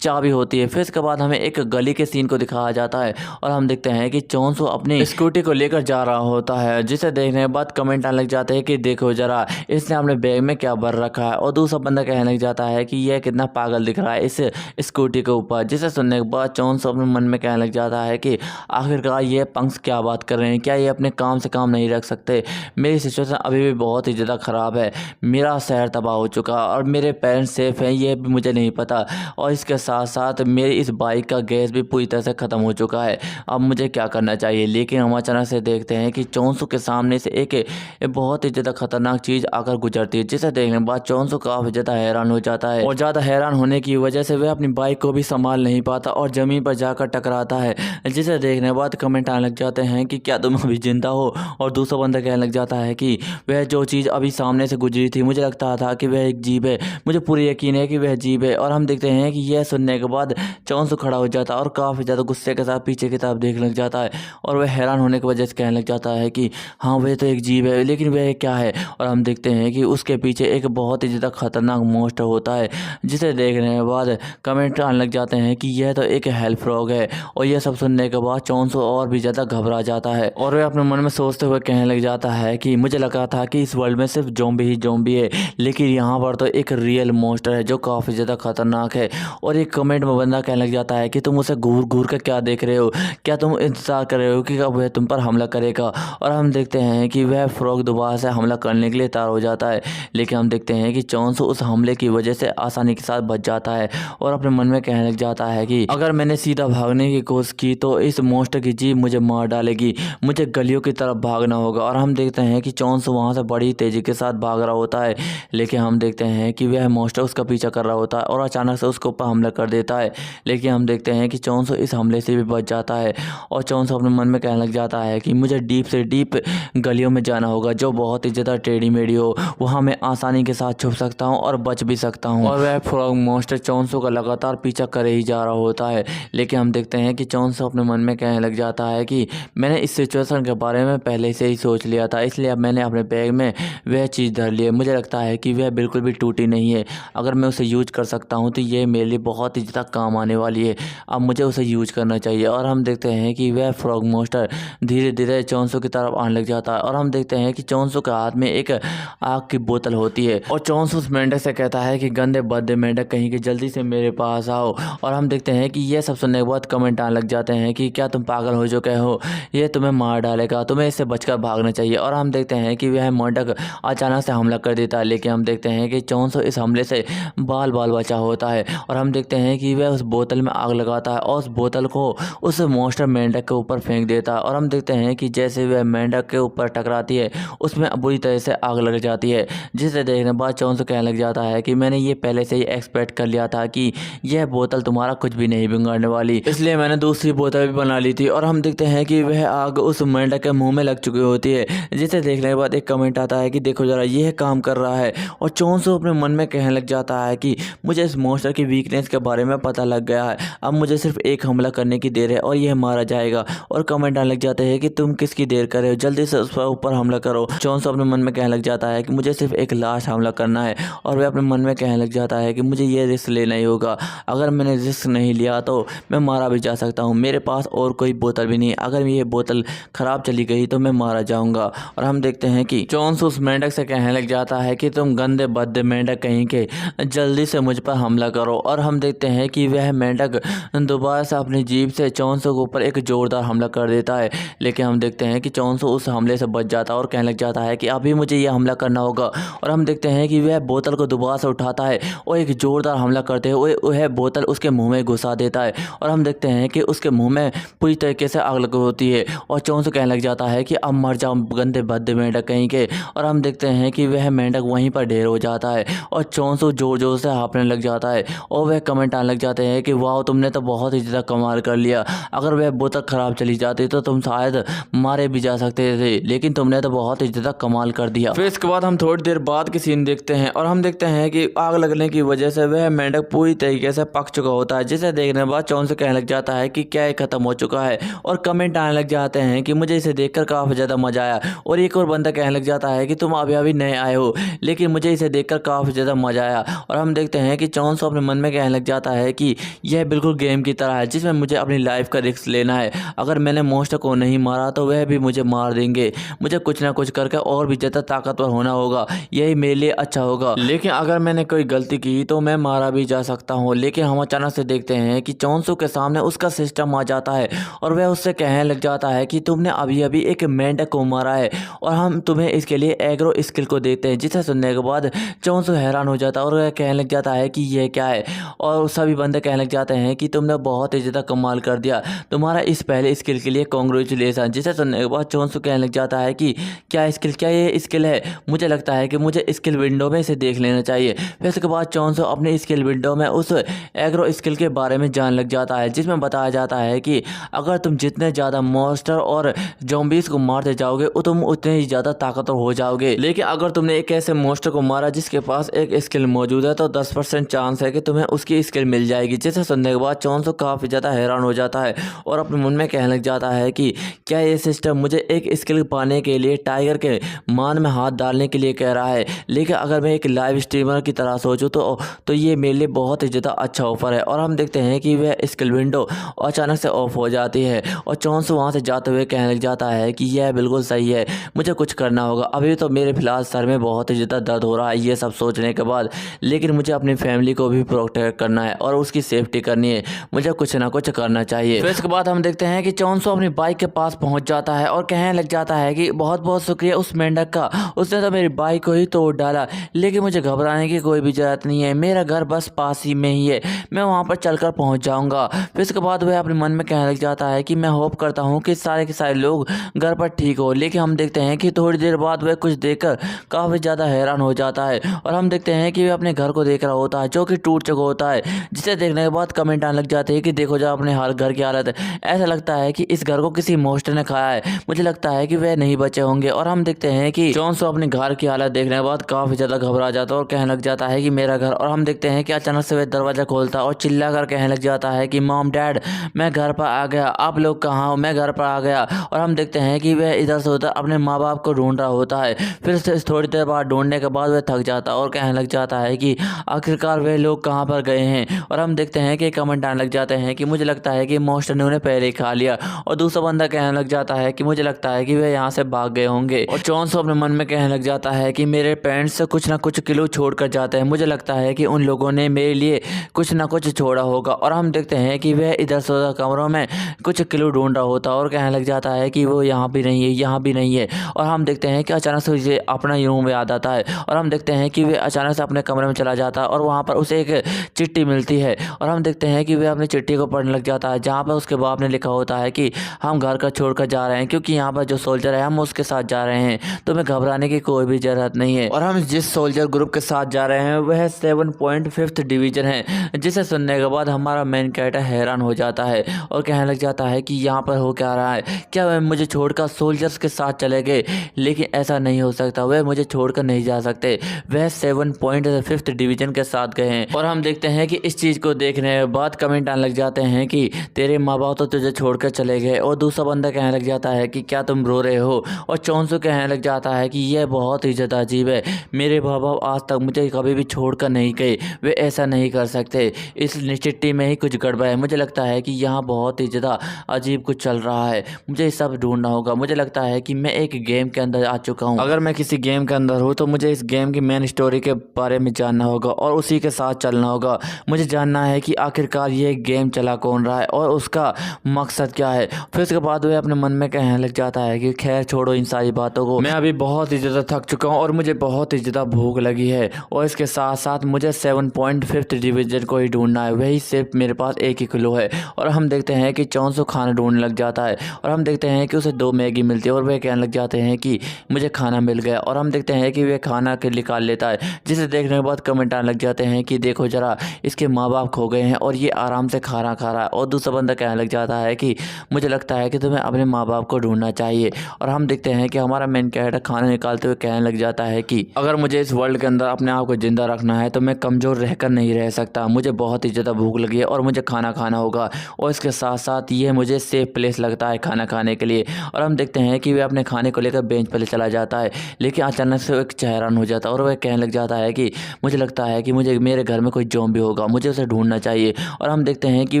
चाबी होती है। फिर इसके बाद हमें एक गली के सीन को दिखाया जाता है और हम देखते हैं कि चोंसू अपनी स्कूटी को लेकर जा रहा होता है, जिसे देखने के बाद कमेंट आने लग जाते हैं कि देखो जरा इसने अपने बैग में क्या भर रखा है। और दूसरा बंदा कहने लग जाता है कि यह कितना पागल दिख रहा है इस स्कूटी के ऊपर। जिसे सुनने के बाद चोंसू अपने मन में कहने लग जाता है कि आखिरकार ये पंक्स क्या बात कर रहे हैं, क्या ये अपने काम से काम नहीं रख सकते। मेरी सिचुएशन अभी भी बहुत ही ज़्यादा ख़राब है, मेरा शहर तबाह हो चुका और मेरे पेरेंट्स सेफ हैं ये भी मुझे नहीं पता, और इसके साथ साथ मेरी इस बाइक का गैस भी पूरी तरह से ख़त्म हो चुका है, अब मुझे क्या करना चाहिए। लेकिन हम अचानक से देखते हैं कि चोंसू के सामने से एक बहुत ही ज़्यादा खतरनाक चीज़ आकर गुजरती है, जिसे देखने के बाद चोंसू काफ़ी ज़्यादा हैरान हो जाता है और ज़्यादा हैरान होने की वजह से वह अपनी बाइक को भी संभाल नहीं पाता और ज़मीन पर जाकर टकराता है। जिसे देखने के बाद कमेंट आने लग जाते हैं कि क्या तुम अभी जिंदा हो। और दूसरा बंदा कहने लग जाता है कि वह जो चीज़ अभी सामने से गुजरी थी मुझे लगता था कि वह एक जीप है, मुझे पूरी यकीन है कि वह जीप है। और हम देखते हैं कि यह सुनने के बाद चोंसू खड़ा हो जाता है और काफ़ी ज़्यादा गुस्से के साथ पीछे की तरफ देखने लग जाता है और वह हैरान होने की वजह से कहने लग जाता है कि हाँ वह तो एक जीप है, लेकिन वह क्या है। और हम देखते हैं कि उसके पीछे एक बहुत ही ज़्यादा खतरनाक मॉन्स्टर होता है, जिसे देखने के बाद कमेंट आने लग जाते हैं कि यह तो एक हेल्प फ्रॉग है। और यह सब सुनने के बाद चोंसू और भी ज़्यादा घबरा जाता है और वह अपने मन में सोचते हुए कहने लग जाता है कि मुझे लगा था कि इस वर्ल्ड में सिर्फ ज़ॉम्बी ही ज़ॉम्बी है, लेकिन यहाँ पर तो एक रियल मॉन्स्टर है जो काफ़ी ज़्यादा खतरनाक है। और एक कमेंट में बंदा कहने लग जाता है कि तुम उसे घूर घूर कर क्या देख रहे हो, क्या तुम इंतजार कर रहे हो कि कब वह तुम पर हमला करेगा। और हम देखते हैं कि वह फ्रॉग दोबारा से हमला करने के लिए तैयार हो जाता है, लेकिन हम देखते हैं कि चोंसू उस हमले की वजह से आसानी के साथ बच जाता है और अपने मन में कहने लग जाता है कि अगर मैंने सीधा भागने की कोशिश की तो इस मॉन्स्टर की जीभ मुझे मार डालेगी, मुझे गलियों की तरफ भागना होगा। और हम देखते हैं कि चोंसू वहाँ से बड़ी तेज़ी के साथ भाग रहा होता है, लेकिन हम देखते हैं कि वह मॉन्स्टर उसका पीछा कर रहा होता है और अचानक से उसके ऊपर हमला कर देता है। लेकिन हम देखते हैं कि चोंसू इस हमले से भी बच जाता है और चोंसू अपने मन में कहने लग जाता है कि मुझे डीप से डीप गलियों में जाना होगा जो बहुत ही ज़्यादा टेढ़ी मेढ़ी हो, वहाँ मैं आसानी के साथ छुप सकता हूँ और बच भी सकता हूँ। और वह फ्रॉग मॉन्स्टर चोंसू का लगातार पीछा करे ही जा रहा होता है। लेकिन हम देखते हैं कि चोंसू अपने मन में कहने लग जाता है कि मैंने इस सिचुएशन के बारे में पहले से ही सोच लिया था, इसलिए अब मैंने अपने बैग में वह चीज़ धर ली है। मुझे लगता है कि वह बिल्कुल भी टूटी नहीं है, अगर मैं उसे यूज कर सकता हूँ तो ये मेरे लिए बहुत ही ज़्यादा काम आने वाली है, अब मुझे उसे यूज करना चाहिए। और हम देखते हैं कि वह फ्रॉग मॉन्स्टर धीरे धीरे चोंसू की तरफ आने लग जाता है और हम देखते हैं कि चोंसू के हाथ में एक आग की बोतल होती है और चोंसू उस मेंढक से कहता है कि गंदे बद्दे मेंढक कहीं की जल्दी से मेरे पास आओ। और हम देखते हैं कि यह सब सुनने के बाद कमेंट आने लग जाते हैं कि क्या तुम पागल हो चुके हो, ये तुम्हें मार डालेगा, तुम्हें इससे बचकर भागना चाहिए। और हम देखते हैं कि वह मेंढक अचानक से हमला कर देता है, लेकिन हम देखते हैं कि चोंसू इस हमले से बाल बाल बचा होता है। और हम देखते हैं कि वह उस बोतल में आग लगाता है और उस बोतल को उस मॉन्स्टर मेंढक के ऊपर फेंक देता है। और हम देखते हैं कि जैसे वह मेंढक के ऊपर टकराती है उसमें बुरी तरह से आग लग जाती है, जिसे देखने बाद चोंसू कहने लग जाता है कि मैंने ये पहले से ही एक्सपेक्ट कर लिया था कि यह बोतल तुम्हारा कुछ भी नहीं बिगाड़ने वाली, इसलिए मैंने दूसरी बोतल भी बना ली थी। और हम देखते हैं कि वह आग उस मेंढक के मुंह में लग चुकी होती है, जिसे देखने के बाद एक कमेंट आता है कि देखो जरा यह काम कर रहा है। और चोंसू अपने मन में कहने लग जाता है कि मुझे इस मॉन्स्टर की वीकनेस के बारे में पता लग गया है, अब मुझे सिर्फ एक हमला करने की देर है और यह मारा जाएगा। और कमेंट आने लग जाते हैं कि तुम किसकी देर कर रहे हो, जल्दी से उस पर ऊपर हमला करो। चोंसू अपने मन में कहने लग जाता है कि मुझे सिर्फ एक लास्ट हमला करना है और वह अपने मन में कहने लग जाता है कि मुझे ये रिस्क लेना ही होगा, अगर मैंने रिस्क नहीं लिया तो मैं मारा भी जा सकता हूँ, मेरे पास और कोई बोतल भी नहीं, अगर ये बोतल खराब चली गई तो मैं मारा जाऊंगा। और हम देखते हैं कि चॉन्स उस मेंढक से कहने लग जाता है कि तुम गंदे बद्दे मेंढक कहीं के, जल्दी से मुझ पर हमला करो। और हम देखते हैं कि वह मेंढक दोबारा से अपनी जीभ से चॉन्सो के ऊपर एक जोरदार हमला कर देता है, लेकिन हम देखते हैं कि चॉन्सो उस हमले से बच जाता है और कहने लग जाता है कि अभी मुझे यह हमला करना होगा। और हम देखते हैं कि वह बोतल को दोबारा से उठाता है और एक जोरदार हमला करते हुए वह बोतल उसके मुंह में घुसा देता है। और हम देखते हैं कि उसके मुंह में पूरी तरीके से आग लगी होती है और चॉन्सो कहने लग जाता है कि अब मर जाओ गंदे भद्दे मेंढक कहीं के। और हम देखते हैं कि वह मेंढक वहीं पर ढेर हो जाता है और चॉन्सो जोर जोर से हाँफने लग जाता है और वह कमेंट आने लग जाते हैं कि वाह, तुमने तो बहुत ही ज़्यादा कमाल कर लिया, अगर वह बोतल ख़राब चली जाती तो तुम शायद मारे भी जा सकते थे, लेकिन तुमने तो बहुत ही ज़्यादा कमाल कर दिया। फिर इसके बाद हम थोड़ी देर बाद की सीन देखते हैं और हम देखते हैं कि आग लगने की वजह से वह मेंढक पूरी तरीके से पक चुका होता है, जिसे देखने के बाद चॉन्सो कहने लग जाता है कि क्या ये खत्म हो चुका है। और कमेंट आने लग जाते हैं कि मुझे इसे देखकर काफ़ी ज़्यादा मजा आया। और एक और बंदा कहने लग जाता है कि तुम अभी अभी नए आए हो, लेकिन मुझे इसे देखकर काफ़ी ज़्यादा मजा आया। और हम देखते हैं कि चॉन्सो अपने मन में कहने लग जाता है कि यह बिल्कुल गेम की तरह है जिसमें मुझे अपनी लाइफ का रिस्क लेना है। अगर मैंने मॉन्स्टर को नहीं मारा तो वह भी मुझे मार देंगे, मुझे कुछ ना कुछ करके और भी ज़्यादा ताकतवर होना होगा, यही मेरे लिए अच्छा होगा। लेकिन अगर मैंने कोई गलती की तो मैं मारा भी जा सकता हूँ। लेकिन हम अचानक से देखते हैं कि चॉन्सो के सामने उसका सिस्टम आ जाता है और वह उससे कहने लग जाता है कि तुमने अभी अभी एक मेंढक को मारा है और हम तुम्हें इसके लिए एग्रो स्किल को देते हैं। जिसे सुनने के बाद चॉन्सो हैरान हो जाता है और वह कहने लग जाता है कि यह क्या है। और सभी बंदे कहने लग जाते हैं कि तुमने बहुत ही ज़्यादा कमाल कर दिया, तुम्हारा इस पहले स्किल के लिए कॉन्ग्रेचुलेसन। जिसे सुनने के बाद चॉन्सो कहने लग जाता है कि क्या स्किल, क्या ये स्किल है? मुझे लगता है कि मुझे स्किल विंडो में इसे देख लेना चाहिए। फिर उसके बाद चॉन्सो अपनी स्किल विंडो में उस एग्रो स्किल के बारे में जान लग जाता है, जिसमें बताया जाता है कि अगर तुम जितने ज़्यादा मॉन्स्टर और ज़ॉम्बीज़ को मारते जाओगे तुम उतने ही ज़्यादा ताकतवर हो जाओगे। लेकिन अगर तुमने एक ऐसे मॉन्स्टर को मारा जिसके पास एक स्किल मौजूद है तो 10% चांस है कि तुम्हें उसकी स्किल मिल जाएगी। जिसे सुनने के बाद चॉन्सो काफ़ी ज़्यादा हैरान हो जाता है और अपने मन में कहने लग जाता है कि क्या ये सिस्टम मुझे एक स्किल पाने के लिए टाइगर के मान में हाथ डालने के लिए कह रहा है। लेकिन अगर मैं एक लाइव स्ट्रीमर की तरह सोचूं तो ये मेरे लिए बहुत ही ज़्यादा अच्छा ऑफर है। और हम देखते हैं कि वह स्किल विंडो अचानक से ऑफ हो जाती है और चॉन्सो वहाँ से जाते हुए कहने लग जाता है कि यह बिल्कुल सही है, मुझे कुछ करना होगा। अभी तो मेरे फिलहाल सर में बहुत ही ज़्यादा दर्द हो रहा है ये सब सोचने के बाद, लेकिन मुझे अपनी फैमिली को भी प्रोटेक्ट करना है और उसकी सेफ्टी करनी है, मुझे कुछ ना कुछ करना चाहिए। फिर इसके बाद हम देखते हैं कि चॉन्सो अपनी बाइक के पास पहुंच जाता है और कहने लग जाता है कि बहुत बहुत शुक्रिया उस मेंढक का, उसने तो मेरी बाइक को ही तोड़ डाला, लेकिन मुझे घबराने की कोई भी जरूरत नहीं है, मेरा घर बस पास ही में ही है, मैं वहां पर चलकर पहुंच जाऊंगा। फिर इसके बाद वह अपने मन में कहने लग जाता है कि मैं होप करता हूं कि सारे के सारे लोग घर पर ठीक हो। लेकिन हम देखते हैं कि थोड़ी देर बाद वह कुछ देखकर काफ़ी ज़्यादा हैरान हो जाता है और हम देखते हैं कि वह अपने घर को देख रहा होता है जो कि टूट चुका होता है। जिसे देखने के बाद कमेंट आने लग जाते हैं कि देखो जो अपने हाल घर की हालत है, ऐसा लगता है कि इस घर को किसी मॉन्स्टर ने खाया है, मुझे लगता है कि वह नहीं बचे होंगे। और हम देखते हैं कि चॉन्सो अपने घर की हालत देखने के बाद काफ़ी ज़्यादा घबरा जाता है और कहने लग जाता है कि मेरा घर। और हम देखते हैं कि अचानक से वह दरवाज़ा खोलता है और चिल्ला कर कहने लग जाता है कि मॉम डैड मैं घर पर आ गया, आप लोग कहाँ हो, मैं घर पर आ गया। और हम देखते हैं कि वह इधर से उधर अपने माँ बाप को ढूंढ रहा होता है। फिर से थोड़ी देर बाद ढूंढने के बाद वह थक जाता है और कहने लग जाता है कि आखिरकार वे लोग कहाँ पर गए हैं। और हम देखते हैं कि कमेंट आने लग जाते हैं कि मुझे लगता है कि मॉन्स्टर ने उन्हें पहले ही खा लिया। और दूसरा बंदा कहने लग जाता है कि मुझे लगता है कि वे यहाँ से भाग गए होंगे। और चॉन्सो अपने मन में कहने लग जाता है कि मेरे पेरेंट्स से कुछ ना कुछ क्लू छोड़ कर जाते हैं, मुझे लगता है कि उन लोगों ने मेरे लिए कुछ ना कुछ छोड़ा होगा। और हम देखते हैं कि वह इधर से उधर कमरों में कुछ क्लू ढूंढ रहा होता है और कहने लग जाता है कि वो यहाँ भी नहीं है, यहाँ भी नहीं है। और हम देखते हैं कि अचानक से उसे अपना रूम याद आता है और हम देखते हैं कि वह अचानक से अपने कमरे में चला जाता है और वहाँ पर उसे एक चिट्ठी मिलती है। और हम देखते हैं कि वह अपनी चिट्ठी को पढ़ने लग जाता है जहाँ पर उसके बाप ने लिखा होता है कि हम घर का छोड़कर जा रहे हैं क्योंकि यहाँ पर जो सोल्जर है हम उसके साथ जा रहे हैं, तुम्हें घबराने की कोई भी जरूरत नहीं है। और हम जिस सोल्जर ग्रुप के साथ जा रहे हैं वह 7.5 डिवीजन है। जिसे सुनने के बाद हमारा मेन कैरेक्टर हैरान हो जाता है और कहने लग जाता है कि यहाँ पर हो क्या रहा है, क्या वह मुझे छोड़कर सोल्जर्स के साथ चले गए। लेकिन ऐसा नहीं हो सकता, वह मुझे छोड़कर नहीं जा सकते, वह 7.5 डिवीजन के साथ गए हैं। और हम देखते हैं कि इस चीज़ को देखने के बाद कमेंट आने लग जाते हैं कि तेरे माँ बाप तो तुझे छोड़कर चले गए। और दूसरा बंदा कहने लग जाता है कि क्या तुम रो रहे हो। और चॉन्सो कहने लग जाता है कि यह बहुत ही ज़्यादा अजीब है, मेरे माँ बाप आज तक मुझे कभी भी छोड़कर नहीं गए, वे ऐसा नहीं कर सकते, इस चिट्ठी में ही कुछ गड़बड़ है, मुझे लगता है कि यहाँ बहुत ही ज़्यादा अजीब कुछ चल रहा है। मुझे ये सब ढूंढना होगा। मुझे लगता है कि मैं एक गेम के अंदर आ चुका हूँ। अगर मैं किसी गेम के अंदर हूँ तो मुझे इस गेम की मेन स्टोरी के बारे में जानना होगा और उसी के साथ चलना होगा। मुझे जानना है कि आखिरकार ये गेम चला कौन रहा है और उसका मकसद क्या है। फिर उसके बाद वह अपने मन में कहने लग जाता है कि खैर छोड़ो इन सारी बातों को, मैं अभी बहुत ही ज़्यादा थक चुका हूँ और मुझे बहुत ही ज़्यादा भूख लगी है और इसके साथ साथ मुझे 7.5 डिवीजन को ही ढूंढना है। वही सिर्फ मेरे पास 1 ही किलो है। और हम देखते हैं कि चौंसू खाना ढूंढने लग जाता है और हम देखते हैं कि उसे 2 मैगी मिलती है और वह कहने लग जाते हैं कि मुझे खाना मिल गया। और हम देखते हैं कि वह खाना के निकाल लेता है, जिसे देखने के बाद कमेंट आने लग जाते हैं कि देखो जरा इसके माँ बाप खो गए हैं और ये आराम से खाना खा रहा है। और दूसरा बंदा कहने लग जाता है कि मुझे लगता है कि तुम्हें अपने माँ बाप को ढूंढना चाहिए। और हम देखते हैं कि हमारा मेन कैरेक्टर खाना निकालते हुए कहने लग जाता है कि अगर मुझे इस वर्ल्ड के अंदर अपने आप को जिंदा रखना है तो मैं कमज़ोर रहकर नहीं रह सकता। मुझे बहुत ही ज़्यादा भूख लगी है और मुझे खाना खाना होगा। और इसके साथ साथ ये मुझे सेफ प्लेस लगता है खाना खाने के लिए। और हम देखते हैं कि वह अपने खाने को लेकर बेंच पर चला जाता है, लेकिन अचानक से एक हैरान हो जाता है और वह कहने लग जाता है कि मुझे लगता है कि मुझे मेरे घर में कोई ज़ॉम्बी होगा, मुझे उसे ढूंढना चाहिए। और हम देखते हैं कि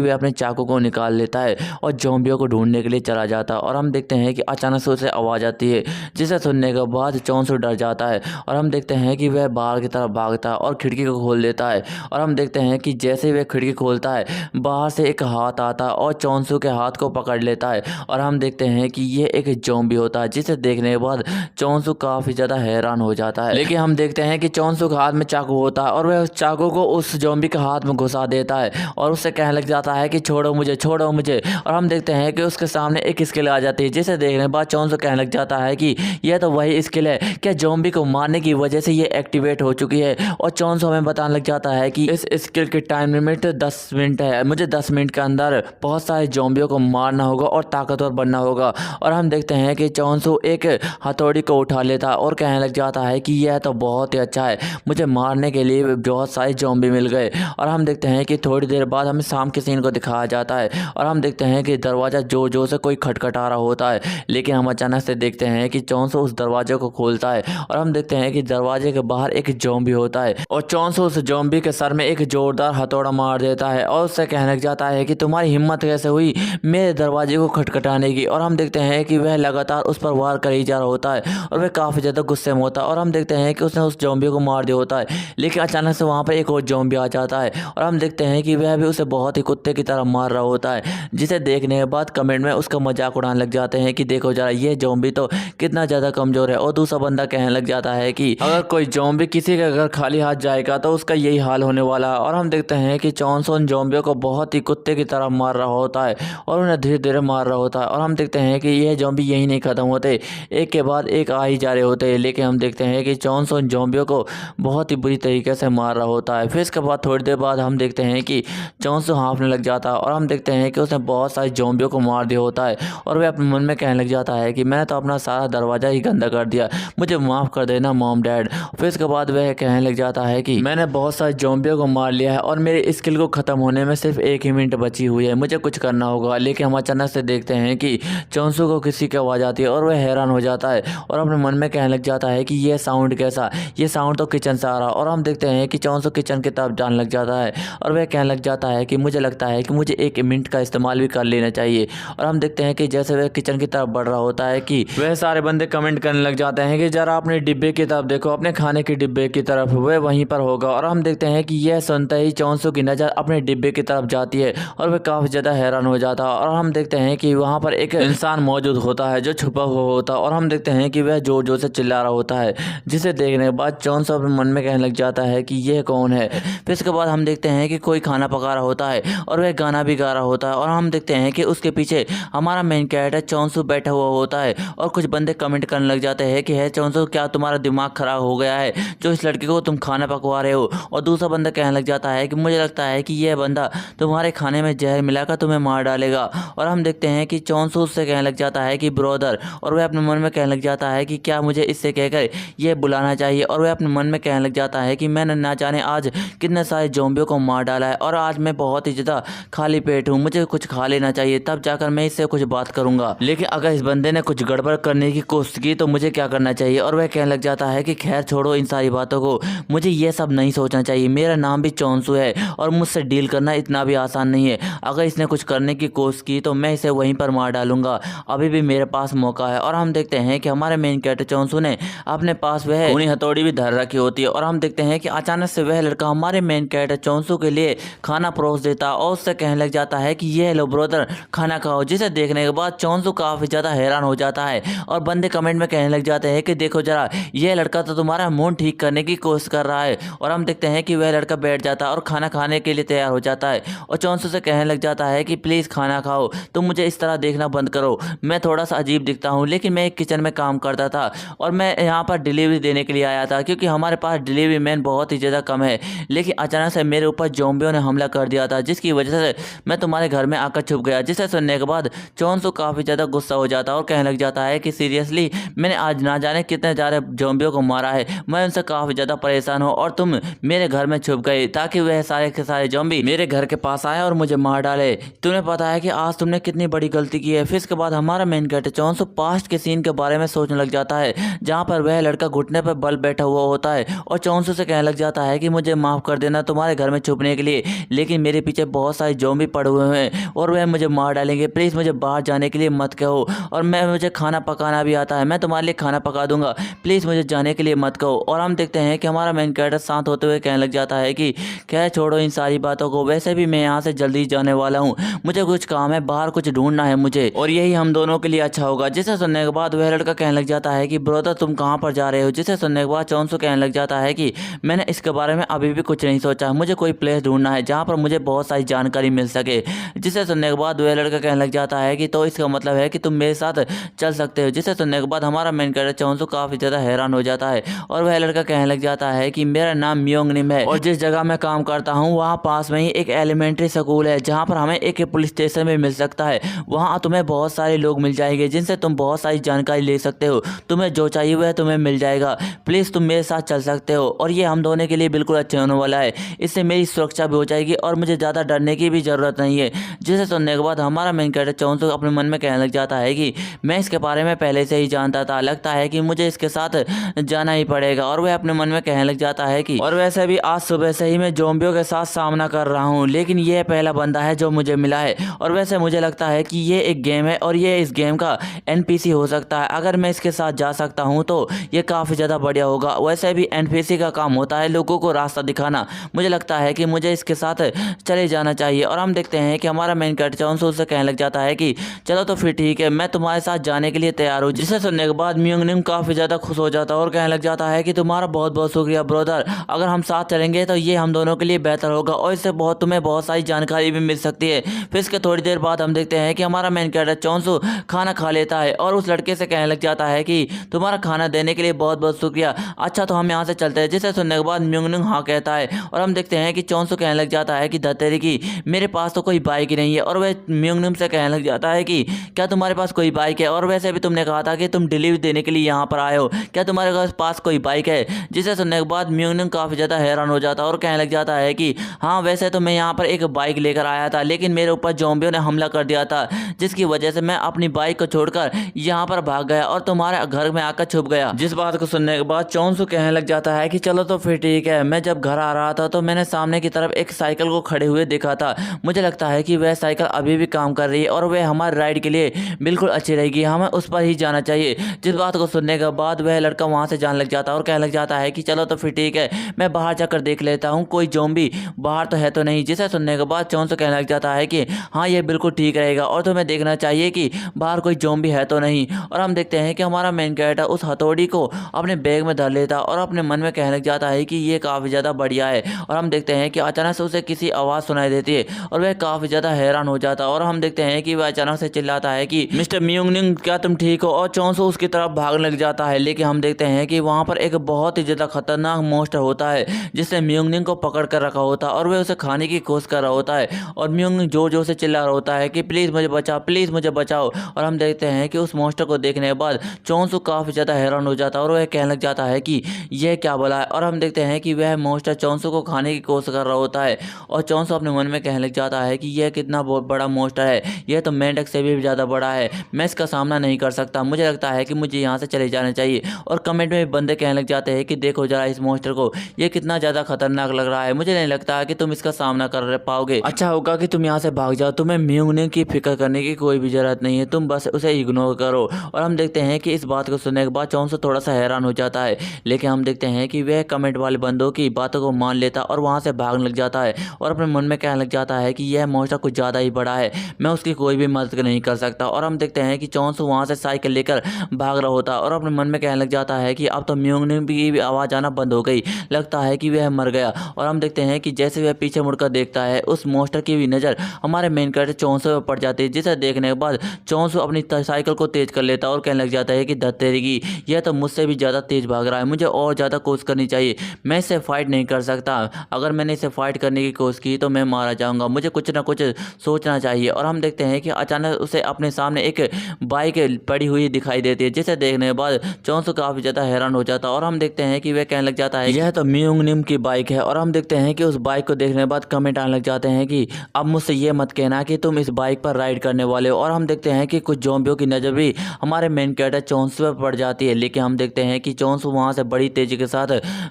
वह अपने चाकू को निकाल लेता है और ज़ॉम्बियों को ढूंढने के लिए चला जाता है। और हम देखते हैं कि अचानक से उसे आवाज़ आती है, जिसे सुनने के बाद चौंसू डर जाता है। और हम देखते हैं कि वह बाहर की तरफ भागता है और खिड़की को खोल देता है। और हम देखते हैं कि जैसे वह खिड़की खोलता है बाहर से एक हाथ आता है और चौंसू के हाथ को पकड़ लेता है। और हम देखते हैं कि ये एक ज़ॉम्बी होता है, जिसे देखने के बाद चौंसू काफ़ी ज़्यादा हैरान हो जाता है। लेकिन हम देखते हैं कि चौंसू के हाथ में चाकू होता है और वह उस चाकू को उस ज़ॉम्बी के हाथ में घुसा देता है और उससे कहने लग जाता है कि छोड़ो मुझे, छोड़ो मुझे। और हम देखते हैं कि उसके सामने एक स्किल आ जाती है, जिसे देखने के बाद चौंसू कहने लग जाता है कि यह तो वही स्किल है, क्या ज़ॉम्बी को मारने की वजह से ये एक्टिवेट हो चुकी है। और चौंसू हमें बताने लग जाता है कि इस स्किल की टाइम लिमिट 10 मिनट है, मुझे 10 मिनट के अंदर बहुत सारे ज़ॉम्बियों को मारना होगा और ताकतवर बनना होगा। और हम देखते हैं कि चौंसू एक हथौड़ी को उठा लेता है और कहने लग जाता है कि यह तो बहुत ही अच्छा है, मुझे मारने के लिए बहुत सारे ज़ॉम्बी मिल गए। और हम देखते हैं कि थोड़ी देर बाद हमें शाम के सीन को दिखाया जाता है और हम देखते हैं कि दरवाज़ा जोर जोर से कोई खटखटा रहा होता है। लेकिन हम अचानक से देखते हैं कि चौंसू उस दरवाजे को खोलता है और हम देखते हैं कि दरवाजे के बाहर एक ज़ॉम्बी होता है और चौंसू उस ज़ॉम्बी के सर में एक जोरदार हथौड़ा मार देता है और उससे कहने लग जाता है कि तुम्हारी हिम्मत कैसे हुई मेरे दरवाजे को खटखटाने की। और हम देखते हैं कि वह लगातार उस पर वार कर ही जा रहा होता है और वह काफ़ी ज़्यादा गुस्से में होता है। और हम देखते हैं कि उसने उस ज़ॉम्बी को मार दिया होता है, लेकिन अचानक से वहाँ पर एक और ज़ॉम्बी आ जाता है और हम देखते हैं कि वह भी उसे बहुत ही कुत्ते की तरह मार रहा होता है, जिसे देखने के बाद कमेंट में उसका मजाक उड़ाने लग जाते हैं कि देखो जरा ये ज़ॉम्बी तो कितना ज़्यादा कमज़ोर है। और दूसरा बंदा कहने लग जाता है कि अगर कोई ज़ॉम्बी किसी के घर खाली हाथ जाएगा तो उसका यही हाल होने वाला है। और हम देखते हैं कि चौंसू उन ज़ॉम्बियों को बहुत ही कुत्ते की तरह मार रहा होता है और उन्हें धीरे धीरे मार रहा होता है। और हम देखते हैं कि यह ज़ॉम्बी यही नहीं ख़त्म होते, एक के बाद एक आ ही जा रहे होते हैं। लेकिन हम देखते हैं कि चौंसू उन ज़ॉम्बियों को बहुत ही बुरी तरीके से मार रहा होता है। फिर इसके बाद थोड़ी देर बाद हम देखते हैं कि चौंसू हाँफने लग जाता है और हम देखते हैं कि उसने बहुत सारे ज़ॉम्बियों को मार दिया होता है और वह अपने मन में कहने लग जाता है कि मैंने तो अपना सारा दरवाज़ा ही गंदा कर दिया, मुझे माफ़ कर देना मॉम डैड। फिर इसके बाद वह कहने लग जाता है कि मैंने बहुत सारे ज़ॉम्बियों को मार लिया है और मेरे स्किल को ख़त्म होने में सिर्फ 1 ही मिनट बची हुई है, मुझे कुछ करना होगा। लेकिन हम अचानक से देखते हैं कि चौंसू को किसी की आवाज़ आती है और वह हैरान हो जाता है और अपने मन में कहने लग जाता है कि यह साउंड कैसा, ये साउंड तो किचन से आ रहा। और हम देखते हैं कि चौंसू किचन की तरफ जाने लग जाता है और वह कहने लग जाता है कि मुझे लगता है कि मुझे 1 मिनट का इस्तेमाल भी कर लेना चाहिए। और हम देखते हैं कि जैसे वह किचन की तरफ बढ़ रहा होता है कि वह सारे बंदे कमेंट करने लग जाते हैं कि जरा अपने डिब्बे की तरफ देखो, अपने खाने के डिब्बे की तरफ, वह वहीं पर होगा। और हम देखते हैं कि यह सुनते ही चौंसू की नज़र अपने डिब्बे की तरफ जाती है और वह काफ़ी ज़्यादा हैरान हो जाता है। और हम देखते हैं कि वहाँ पर एक इंसान मौजूद होता है जो छुपा हुआ होता है और हम देखते हैं कि वह जोर जोर से चिल्ला रहा होता है, जिसे देखने के बाद चौंसू अपने मन में कहने लग जाता है कि यह कौन है। फिर इसके बाद हम देखते हैं कि कोई खाना पका रहा होता है और वह गाना भी गा रहा होता है और हम देखते हैं कि उसके पीछे हमारा मेन कैरेक्टर चौंसू बैठा हुआ होता है और कुछ बंदे कमेंट करने लग जाते हैं कि है चौंसू क्या तुम्हारा दिमाग खराब हो गया है जो इस लड़के को तुम खाना पकवा रहे हो। और दूसरा बंदा कहने लग जाता है कि मुझे लगता है कि यह बंदा तुम्हारे खाने में जहर मिलाकर तुम्हें मार डालेगा। और हम देखते हैं कि चौंसू उससे कहने लग जाता है कि ब्रदर, और वह अपने मन में कहने लग जाता है कि क्या मुझे इससे कहकर यह बुलाना चाहिए। और वह अपने मन में कहने लग जाता है कि मैंने ना जाने आज कितने सारे ज़ॉम्बियों को मार डाला है और आज मैं बहुत ही ज़्यादा खाली पेट हूँ, मुझे कुछ खा लेना चाहिए, तब जाकर मैं इससे कुछ बात करूँगा। लेकिन अगर इस बंदे ने कुछ गड़बड़ करने की कोशिश की तो मुझे क्या करना चाहिए। और वह कहने लग जाता है कि खैर छोड़ो इन सारी बातों को, मुझे ये सब नहीं सोचना चाहिए, मेरा नाम भी चौंसू है और मुझसे डील करना इतना भी आसान नहीं है, अगर इसने कुछ कर करने की कोशिश की तो मैं इसे वहीं पर मार डालूंगा, अभी भी मेरे पास मौका है। और हम देखते हैं कि हमारे मेन कैरेक्टर चोंसू ने अपने पास वह खूनी हथौड़ी भी धर रखी होती है और हम देखते हैं कि अचानक से वह लड़का हमारे मेन कैरेक्टर चोंसू के लिए खाना परोस देता और उससे कहने लग जाता है कि ये लो ब्रदर खाना खाओ, जिसे देखने के बाद चोंसू काफी ज्यादा हैरान हो जाता है और बंदे कमेंट में कहने लग जाते हैं कि देखो जरा ये लड़का तो तुम्हारा मूड ठीक करने की कोशिश कर रहा है। और हम देखते हैं कि वह लड़का बैठ जाता है और खाना खाने के लिए तैयार हो जाता है और चोंसू से कहने लग जाता है कि प्लीज खाना खाओ, तुम मुझे इस तरह देखना बंद करो, मैं थोड़ा सा अजीब दिखता हूँ लेकिन मैं एक किचन में काम करता था और मैं यहाँ पर डिलीवरी देने के लिए आया था क्योंकि हमारे पास डिलीवरी मैन बहुत ही ज़्यादा कम है, लेकिन अचानक से मेरे ऊपर ज़ॉम्बियों ने हमला कर दिया था जिसकी वजह से मैं तुम्हारे घर में आकर छुप गया। जिसे सुनने के बाद चोंसू काफ़ी ज़्यादा गुस्सा हो जाता है और कहने लग जाता है कि सीरियसली मैंने आज ना जाने कितने ज़्यादा ज़ॉम्बियों को मारा है, मैं उनसे काफ़ी ज़्यादा परेशान हूँ और तुम मेरे घर में छुप गए ताकि वह सारे के सारे ज़ॉम्बी मेरे घर के पास आए और मुझे मार डाले। तुम्हें पता है कि आज तुमने कितनी बड़ी गलती की है। फिर इसके बाद हमारा मेन कैरेक्टर चोंसू पास्ट के सीन के बारे में सोचने लग जाता है जहाँ पर वह लड़का घुटने पर बल बैठा हुआ होता है और चोंसू से कहने लग जाता है कि मुझे माफ़ कर देना तुम्हारे घर में छुपने के लिए, लेकिन मेरे पीछे बहुत सारे ज़ॉम्बी पड़े हुए हैं और वह मुझे मार डालेंगे, प्लीज़ मुझे बाहर जाने के लिए मत कहो और मुझे खाना पकाना भी आता है, मैं तुम्हारे लिए खाना पका दूंगा, प्लीज़ मुझे जाने के लिए मत कहो। और हम देखते हैं कि हमारा मेन कैरेक्टर शांत होते हुए कहने लग जाता है कि खैर छोड़ो इन सारी बातों को, वैसे भी मैं यहाँ से जल्दी जाने वाला हूँ, मुझे कुछ काम है, बाहर कुछ ढूंढना है मुझे और यही हम दोनों के लिए अच्छा होगा। जिसे सुनने के बाद वह लड़का कहने लग जाता है कि ब्रदर तुम कहाँ पर जा रहे हो। जिसे सुनने के बाद चोंसू कहने लग जाता है कि मैंने इसके बारे में अभी भी कुछ नहीं सोचा, मुझे कोई प्लेस ढूंढना है जहाँ पर मुझे बहुत सारी जानकारी मिल सके। जिसे सुनने के बाद वह लड़का कहने लग जाता है कि तो इसका मतलब है कि तुम मेरे साथ चल सकते हो। जिसे सुनने के बाद हमारा मेन कैरेक्टर चोंसू काफ़ी ज़्यादा हैरान हो जाता है और वह लड़का कहने लग जाता है कि मेरा नाम म्योंगनिम है और जिस जगह मैं काम करता हूँ वहाँ पास में ही एक एलिमेंट्री स्कूल है जहाँ पर हमें एक पुलिस स्टेशन में मिल सकता है, वहाँ तुम्हें बहुत सारे लोग मिल जाएंगे जिनसे तुम बहुत सारी जानकारी ले सकते हो, तुम्हें जो चाहिए वह तुम्हें मिल जाएगा, प्लीज़ तुम मेरे साथ चल सकते हो और ये हम दोनों के लिए बिल्कुल अच्छा होने वाला है, इससे मेरी सुरक्षा भी हो जाएगी और मुझे ज़्यादा डरने की भी ज़रूरत नहीं है। जिसे सुनने के बाद हमारा मेन कैरेक्टर चोंसू अपने मन में कहने लग जाता है कि मैं इसके बारे में पहले से ही जानता था, लगता है कि मुझे इसके साथ जाना ही पड़ेगा। और वह अपने मन में कहने लग जाता है कि और वैसे भी आज सुबह से ही मैं ज़ॉम्बियों के साथ सामना कर रहा हूँ, लेकिन ये पहला बंदा है जो मुझे मिला है और वैसे मुझे लगता है कि ये एक गेम है और ये इस गेम का एनपीसी हो सकता है, अगर मैं इसके साथ जा सकता हूँ तो ये काफ़ी ज़्यादा बढ़िया होगा। वैसे भी एनपीसी का काम होता है लोगों को रास्ता दिखाना, मुझे लगता है कि मुझे इसके साथ चले जाना चाहिए। और हम देखते हैं कि हमारा मेन कैरेक्टर चोंसू से कहने लग जाता है कि चलो तो फिर ठीक है, मैं तुम्हारे साथ जाने के लिए तैयार हूँ। जिसे सुनने के बाद म्योंगनिम काफ़ी ज़्यादा खुश हो जाता है और कहने लग जाता है कि तुम्हारा बहुत बहुत शुक्रिया ब्रदर, अगर हम साथ चलेंगे तो ये हम दोनों के लिए बेहतर होगा और इससे तुम्हें बहुत सारी जानकारी भी मिल सकती है। फिर इसके थोड़ी देर बाद हम देखते हैं कि हमारा मेन कैरेक्टर चोंसू खाना खा लेता है और उस लड़के से कहने लग जाता है कि तुम्हारा खाना देने के लिए बहुत बहुत शुक्रिया, अच्छा तो हम यहाँ से चलते हैं। जिसे सुनने के बाद म्योंगनिम हाँ कहता है और हम देखते हैं कि चोंसू कहने लग जाता है कि धतेरी की मेरे पास तो कोई बाइक ही नहीं है और वह म्योंगनिम से कहने लग जाता है कि क्या तुम्हारे पास कोई बाइक है, और वैसे भी तुमने कहा था कि तुम डिलीवरी देने के लिए यहाँ पर आए हो, क्या तुम्हारे पास कोई बाइक है। जिसे सुनने के बाद म्योंगनिम काफ़ी ज़्यादा हैरान हो जाता है और कहने लग जाता है कि हाँ वैसे तो मैं यहाँ पर एक बाइक लेकर आया था, लेकिन मेरे ऊपर ज़ॉम्बियों ने हमला कर दिया था जिसकी वजह से मैं अपनी बाइक को छोड़कर यहाँ पर भाग गया और तुम्हारे घर में आकर छुप गया। जिस बात को सुनने के बाद चोंसू कहने लग जाता है कि चलो तो फिर ठीक है, मैं जब घर आ रहा था तो मैंने सामने की तरफ एक साइकिल को खड़े हुए देखा था, मुझे लगता है कि वह साइकिल अभी भी काम कर रही है और वह हमारे राइड के लिए बिल्कुल अच्छी रहेगी, हमें उस पर ही जाना चाहिए। जिस बात को सुनने के बाद वह लड़का वहाँ से जाने लग जाता है और कहने लग जाता है कि चलो तो फिर ठीक है, मैं बाहर जाकर देख लेता हूँ कोई ज़ॉम्बी बाहर तो है तो नहीं। जिसे सुनने के बाद चोंसू कहने लग जाता है कि हाँ ये बिल्कुल ठीक रहेगा और तुम्हें देखना चाहिए कि बाहर कोई ज़ॉम्बी है तो नहीं। और हम देखते हैं कि हमारा मेन कैरेक्टर उस हथौड़ी को अपने बैग में धर लेता और अपने मन में कहने लग जाता है कि ये काफ़ी ज़्यादा बढ़िया है। और हम देखते हैं कि अचानक से उसे किसी आवाज़ सुनाई देती है और वह काफ़ी ज़्यादा हैरान हो जाता है और हम देखते हैं कि वह अचानक से चिल्लाता है कि मिस्टर म्योंगनिम क्या तुम ठीक हो, और चोंसू उसकी तरफ भागने लग जाता है। लेकिन हम देखते हैं कि वहाँ पर एक बहुत ही ज़्यादा खतरनाक मॉन्स्टर होता है जिसने म्योंगनिम को पकड़ कर रखा होता है और वह उसे खाने की कोशिश कर रहा होता है और म्योंगनिम जोर जोर से चिल्ला रहा होता है कि प्लीज़ मुझे बचाओ, प्लीज़ मुझे बचाओ। और हम देखते हैं कि उस मॉन्स्टर को देखने के बाद चोंसू काफ़ी ज़्यादा हैरान हो जाता है और वह कहने लग जाता है कि यह क्या बोला है। और हम देखते हैं कि वह मॉन्स्टर चोंसू को खाने की कोशिश कर रहा होता है और चोंसू अपने मन में कहने लग जाता है कि यह कितना बहुत बड़ा मॉन्स्टर है, यह तो मेंढक से भी ज़्यादा बड़ा है, मैं इसका सामना नहीं कर सकता, मुझे लगता है कि मुझे यहाँ से चले जाना चाहिए। और कमेंट में बंदे कहने लग जाते हैं कि देखो जरा इस मॉन्स्टर को, ये कितना ज़्यादा खतरनाक लग रहा है, मुझे नहीं लगता कि तुम इसका सामना कर पाओगे, अच्छा होगा कि तुम यहाँ से भाग भाग जाओ, तुम्हें म्यूंगनिंग की फिक्र करने की कोई भी जरूरत नहीं है, तुम बस उसे इग्नोर करो। और हम देखते हैं कि इस बात को सुनने के बाद चोंसू थोड़ा सा हैरान हो जाता है, लेकिन हम देखते हैं कि वह कमेंट वाले बंदों की बातों को मान लेता और वहाँ से भागने लग जाता है और अपने मन में कहने लग जाता है कि यह मॉन्स्टर कुछ ज़्यादा ही बड़ा है, मैं उसकी कोई भी मदद नहीं कर सकता। और हम देखते हैं कि चोंसू वहाँ से साइकिल लेकर भाग रहा होता है और अपने मन में कहने लग जाता है कि अब तो म्यूंगनिंग की भी आवाज़ आना बंद हो गई, लगता है कि वह मर गया। और हम देखते हैं कि जैसे वह पीछे मुड़कर देखता है, उस मॉन्स्टर की भी नज़र हमारे मेन कैरेक्टर चोंसू पर पड़ जाती है, जिसे देखने के बाद चोंसू अपनी साइकिल को तेज कर लेता है और कहने लग जाता है कि धत्तेरी की, यह तो मुझसे भी ज़्यादा तेज भाग रहा है, मुझे और ज़्यादा कोशिश करनी चाहिए, मैं इससे फाइट नहीं कर सकता, अगर मैंने इसे फाइट करने की कोशिश की तो मैं मारा जाऊंगा, मुझे कुछ ना कुछ सोचना चाहिए। और हम देखते हैं कि अचानक उसे अपने सामने एक बाइक पड़ी हुई दिखाई देती है, जिसे देखने के बाद चोंसू काफ़ी ज़्यादा हैरान हो जाता है और हम देखते हैं कि वह कहने लग जाता है यह तो म्यूंगनिम की बाइक है। और हम देखते हैं कि उस बाइक को देखने के बाद कमेंट आने लग जाते हैं कि अब मुझसे ये मत कहना कि तुम इस बाइक पर राइड करने वाले हो। और हम देखते हैं कि कुछ ज़ॉम्बियों की नज़र भी हमारे मेन कैरेक्टर चोंसू पर पड़ जाती है, लेकिन हम देखते हैं कि चोंसू वहाँ से बड़ी तेज़ी के साथ